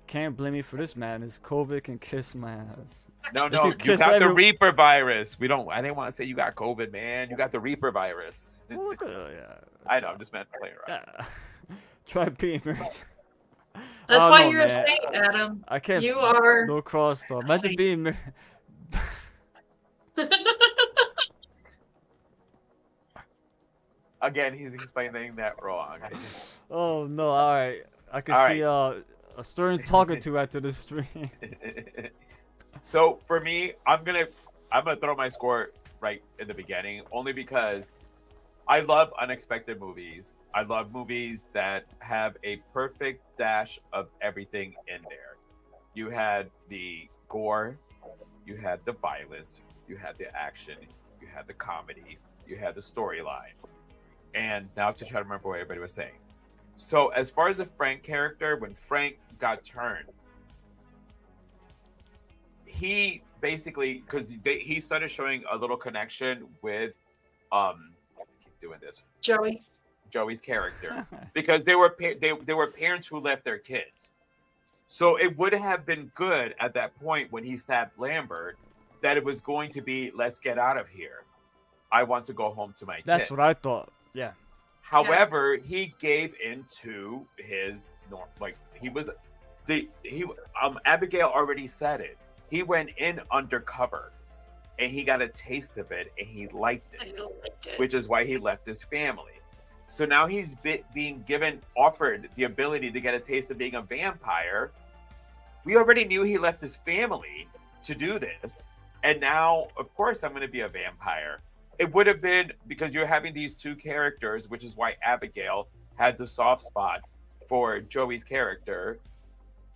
Can't blame me for this, man. This COVID can kiss my ass. No, you got the Reaper virus. I didn't want to say you got COVID, man. You got the Reaper virus. What the, yeah. I know. I'm just meant to play around. Yeah. Try being married. That's why you're a saint, Adam. I can't. You are. No cross talk. Imagine being married. Again, he's explaining that wrong. Oh no! All right, I can see a stern talking to after the stream. So for me, I'm gonna throw my score right in the beginning, only because I love unexpected movies. I love movies that have a perfect dash of everything in there. You had the gore, you had the violence, you had the action, you had the comedy, you had the storyline. And now to try to remember what everybody was saying. So as far as the Frank character, when Frank got turned, he basically, because he started showing a little connection with I keep doing this, Joey's character, because they were parents who left their kids. So it would have been good at that point when he stabbed Lambert that it was going to be, let's get out of here. I want to go home to my kids. That's what I thought. Yeah. However, he gave into his norm. Like Abigail already said it. He went in undercover, and he got a taste of it, and he liked it, which is why he left his family. So now he's being offered the ability to get a taste of being a vampire. We already knew he left his family to do this, and now, of course, I'm going to be a vampire. It would have been because you're having these two characters, which is why Abigail had the soft spot for Joey's character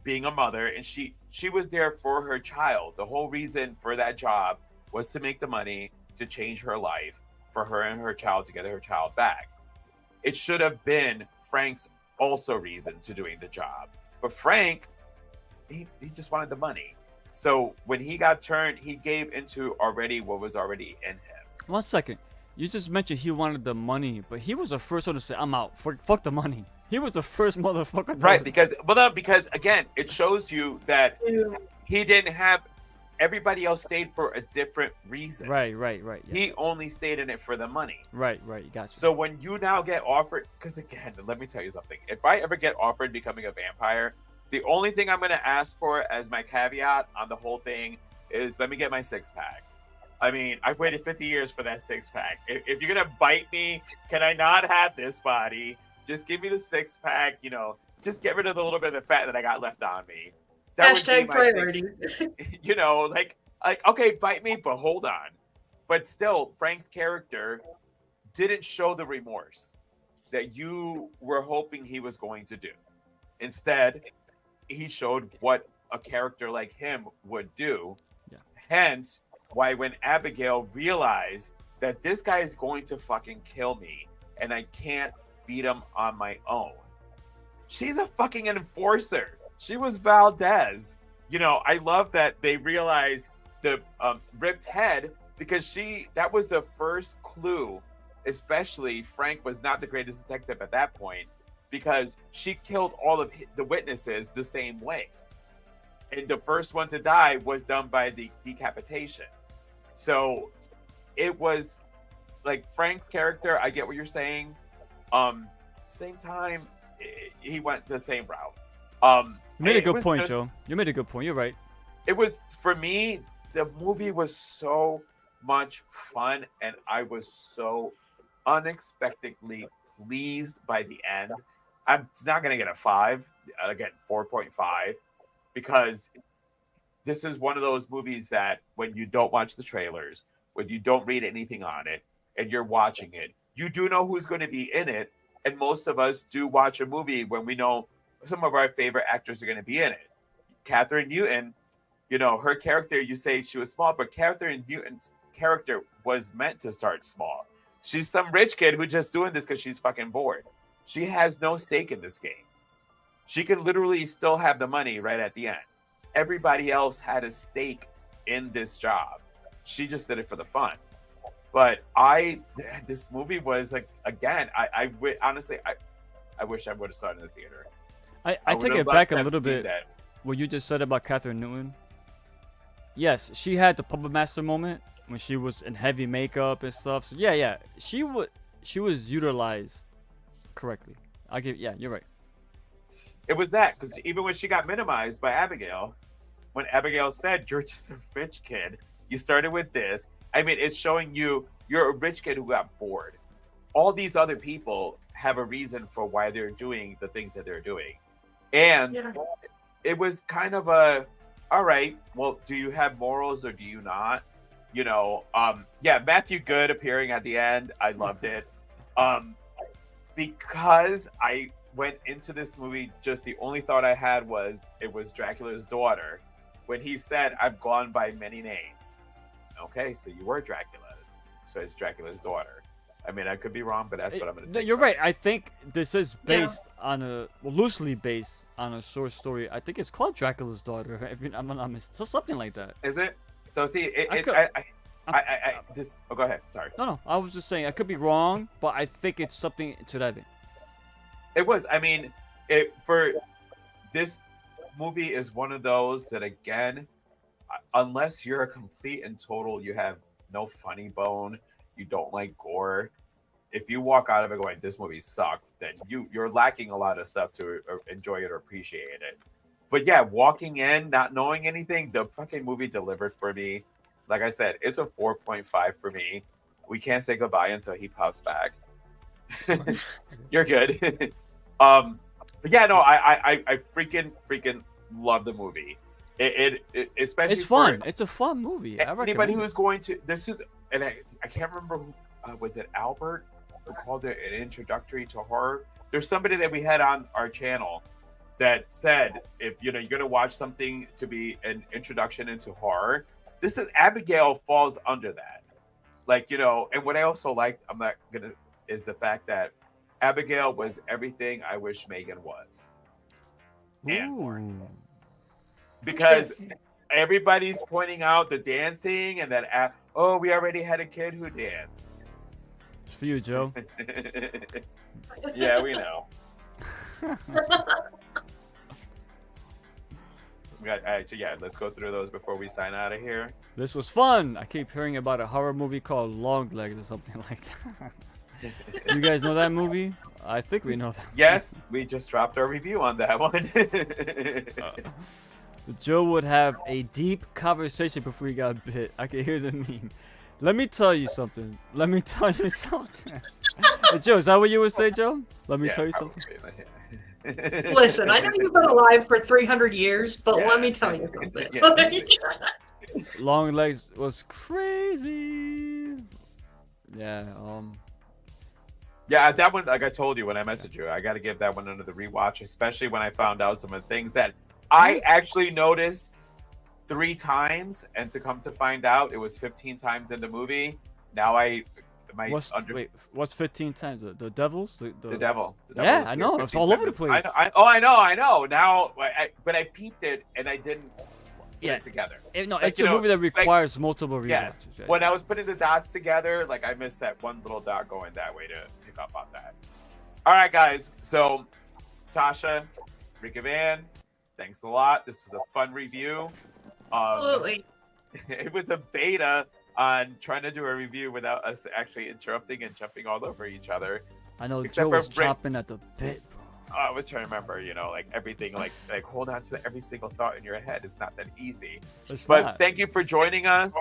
being a mother, and she was there for her child. The whole reason for that job was to make the money to change her life for her and her child to get her child back. It should have been Frank's also reason to doing the job. But Frank, he just wanted the money. So when he got turned, he gave into already what was already in him. 1 second. You just mentioned he wanted the money, but he was the first one to say, "I'm out. Fuck the money." He was the first motherfucker. Right, because again, it shows you that he didn't have. Everybody else stayed for a different reason. Right. Yeah. He only stayed in it for the money. Right. Gotcha. So when you now get offered, because again, let me tell you something. If I ever get offered becoming a vampire, the only thing I'm going to ask for as my caveat on the whole thing is let me get my 6-pack. I mean, I've waited 50 years for that 6-pack. If you're going to bite me, can I not have this body? Just give me the 6-pack, just get rid of the little bit of the fat that I got left on me. That Hashtag priorities. Okay, bite me, but hold on. But still, Frank's character didn't show the remorse that you were hoping he was going to do. Instead, he showed what a character like him would do. Yeah. Hence, why when Abigail realized that this guy is going to fucking kill me and I can't beat him on my own. She's a fucking enforcer. She was Valdez. I love that they realized the ripped head because that was the first clue, especially Frank was not the greatest detective at that point because she killed all of the witnesses the same way. And the first one to die was done by the decapitation. So it was like Frank's character. I get what you're saying. Same time, he went the same route. You made a good point, Joe. You made a good point. You're right. It was, for me, the movie was so much fun, and I was so unexpectedly pleased by the end. I'm not gonna get a 5, again 4.5, because this is one of those movies that when you don't watch the trailers, when you don't read anything on it, and you're watching it, you do know who's going to be in it. And most of us do watch a movie when we know some of our favorite actors are going to be in it. Catherine Newton, you know, her character, you say she was small, but Catherine Newton's character was meant to start small. She's some rich kid who's just doing this because she's fucking bored. She has no stake in this game. She could literally still have the money right at the end. Everybody else had a stake in this job. She just did it for the fun. But this movie was like, again, honestly, I wish I would have saw it in the theater. I take it back a little bit. What you just said about Catherine Newton. Yes, she had the puppet master moment when she was in heavy makeup and stuff. So yeah, she was utilized correctly. Yeah, you're right. It was that, because even when she got minimized by Abigail, when Abigail said, "You're just a rich kid. You started with this." I mean, it's showing you're a rich kid who got bored. All these other people have a reason for why they're doing the things that they're doing. And it was kind of all right, well, do you have morals or do you not? You know, Matthew Good appearing at the end, I loved it. Because I went into this movie, just the only thought I had was it was Dracula's daughter. When he said, "I've gone by many names." Okay, so you were Dracula. So it's Dracula's daughter. I mean, I could be wrong, but that's what I'm going to take. You're right. I think this is based on loosely based on a short story. I think it's called Dracula's Daughter. If I'm not mistaken, so something like that. Is it? So see, go ahead. Sorry. No. I was just saying I could be wrong, but I think it's something to that. It was. I mean, for this movie is one of those that, again, unless you're a complete and total, you have no funny bone, you don't like gore. If you walk out of it going, "This movie sucked," then you're lacking a lot of stuff to enjoy it or appreciate it. But yeah, walking in, not knowing anything, the fucking movie delivered for me. Like I said, it's a 4.5 for me. We can't say goodbye until he pops back. You're good. But yeah, no, I freaking love the movie. It especially it's fun. It's a fun movie. Anybody who's going to and I can't remember who, was it Albert who called it an introductory to horror? There's somebody that we had on our channel that said, if you're gonna watch something to be an introduction into horror, this is Abigail falls under that. Like, and what I also liked, is the fact that Abigail was everything I wish Megan was. And more. Because everybody's pointing out the dancing and that, we already had a kid who danced. It's for you, Joe. Yeah, we know. Let's go through those before we sign out of here. This was fun. I keep hearing about a horror movie called Long Legs or something like that. You guys know that movie? I think we know that. Yes, we just dropped our review on that one. Joe would have a deep conversation before he got bit. I can hear the meme. Let me tell you something. Joe, is that what you would say, Joe? Let me tell you something. Listen, I know you've been alive for 300 years, but let me tell you something. Long Legs was crazy. Yeah. Yeah, that one, like I told you when I messaged you, I got to give that one another rewatch, especially when I found out some of the things that I actually noticed 3 times, and to come to find out, it was 15 times in the movie. Now what's 15 times? The devils? The devil. Yeah, I know. It's all over the place. I know. Now, but I peeped it, and I didn't put it together. It's a movie that requires multiple rewatches. Yes. When I was putting the dots together, I missed that one little dot going that way to pick up on that. All right, guys. So, Tasha, Rika Van, thanks a lot. This was a fun review. Absolutely. It was a beta on trying to do a review without us actually interrupting and jumping all over each other. I know Joe was chomping at the bit, bro. I was trying to remember, like everything, like hold on to every single thought in your head. It's not that easy. But not. thank you for joining us.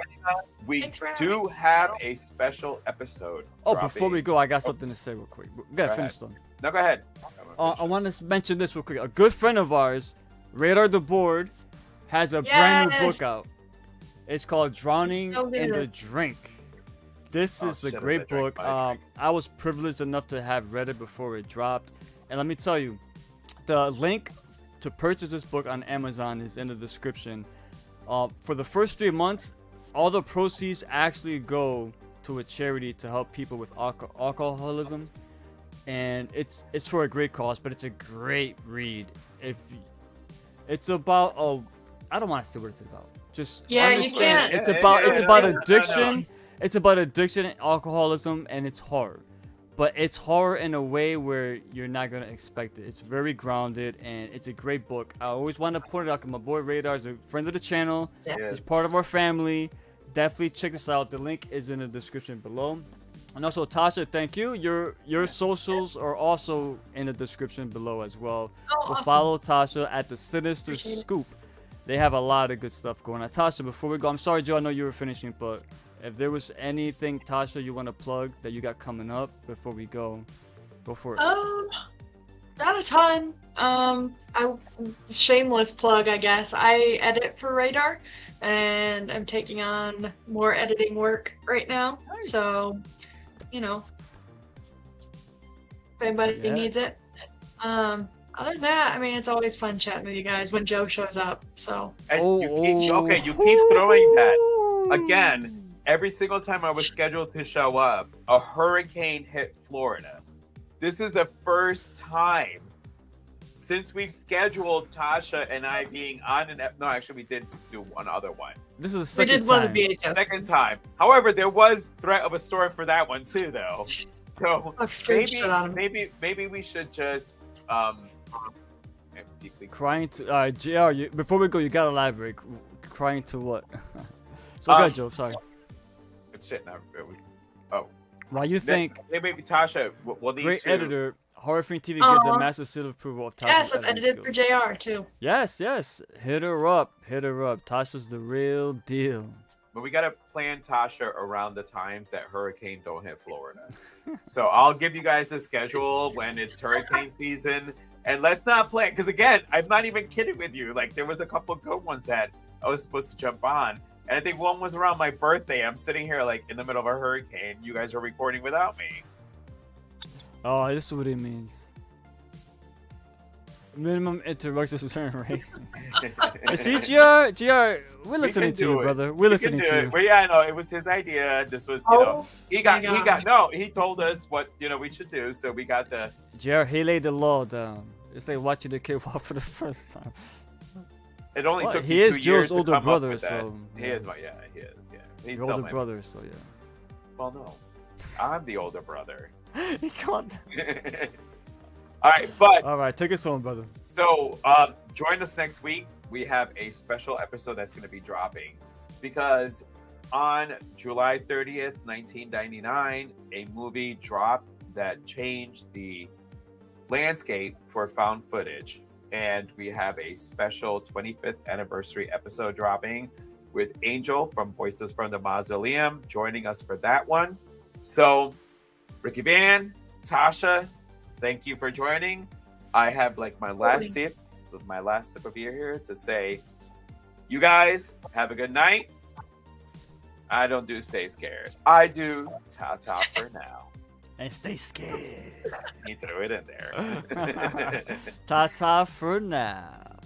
We Thanks for do have a special episode. Oh, dropping. before we go, I got something to say real quick. Go ahead, finish them. No, go ahead. I want to mention this real quick. A good friend of ours, Radar the Board, has a brand new book out. It's called Drowning in the Drink. This is a great book. I was privileged enough to have read it before it dropped. And let me tell you, the link to purchase this book on Amazon is in the description. For the first 3 months, all the proceeds actually go to a charity to help people with alcoholism. And it's for a great cause, but it's a great read. It's about I don't want to say what it's about. Just understand you can't. it's about addiction. It's about addiction and alcoholism, and it's horror. But it's horror in a way where you're not gonna expect it. It's very grounded, and it's a great book. I always want to point it out because my boy Radar is a friend of the channel. He's part of our family. Definitely check this out. The link is in the description below. And also, Tasha, thank you. Your socials are also in the description below as well. So awesome. follow Tasha at the Sinister Scoop. They have a lot of good stuff going on. Tasha, before we go, I'm sorry, Joe, I know you were finishing, but if there was anything, Tasha, you want to plug that you got coming up before we go for it. Not a ton. Shameless plug, I guess. I edit for Radar, and I'm taking on more editing work right now. Nice. So, if anybody needs it. Other than that, I mean, it's always fun chatting with you guys when Joe shows up. So. And you keep throwing that again. Every single time I was scheduled to show up, a hurricane hit Florida. This is the first time since we've scheduled Tasha and I being on no, actually we did do one other one. This is the second we did time. one of VHS. Second time. However, there was threat of a storm for that one too, though. So maybe we should just crying to JR. Before we go, you gotta elaborate. Crying to what? So go ahead, Joe. Sorry. Shit, now. Why you think? Maybe Tasha. Will these great two... editor. Horror Fiend TV gives a massive seal of approval of Tasha's Yes, I've edited for JR too. Yes. Hit her up. Tasha's the real deal. But we gotta plan Tasha around the times that hurricane don't hit Florida. So I'll give you guys a schedule when it's hurricane season, and let's not plan because again, I'm not even kidding with you. Like there was a couple of good ones that I was supposed to jump on. And I think one was around my birthday. I'm sitting here like in the middle of a hurricane. You guys are recording without me. Oh, this is what it means. Minimum interruptions rate. See, GR, we're listening to you, brother. We're listening to you. Well, yeah, I know. It was his idea. This was, he told us what, we should do. So we got the... GR, he laid the law down. It's like watching the kid walk for the first time. It only took he you is 2 Joe's years to older come brother, up with so that. He is, yeah. He's your older brother, so yeah. Well, no, I'm the older brother. He can't. All right, take us home, brother. So, join us next week. We have a special episode that's going to be dropping because on July 30th, 1999, a movie dropped that changed the landscape for found footage. And we have a special 25th anniversary episode dropping with Angel from Voices from the Mausoleum joining us for that one. So, Ricky Van, Tasha, thank you for joining. I have like my last sip of beer here to say, you guys have a good night. I don't do stay scared. I do ta-ta for now. And stay scared. He threw it in there. Ta-ta for now.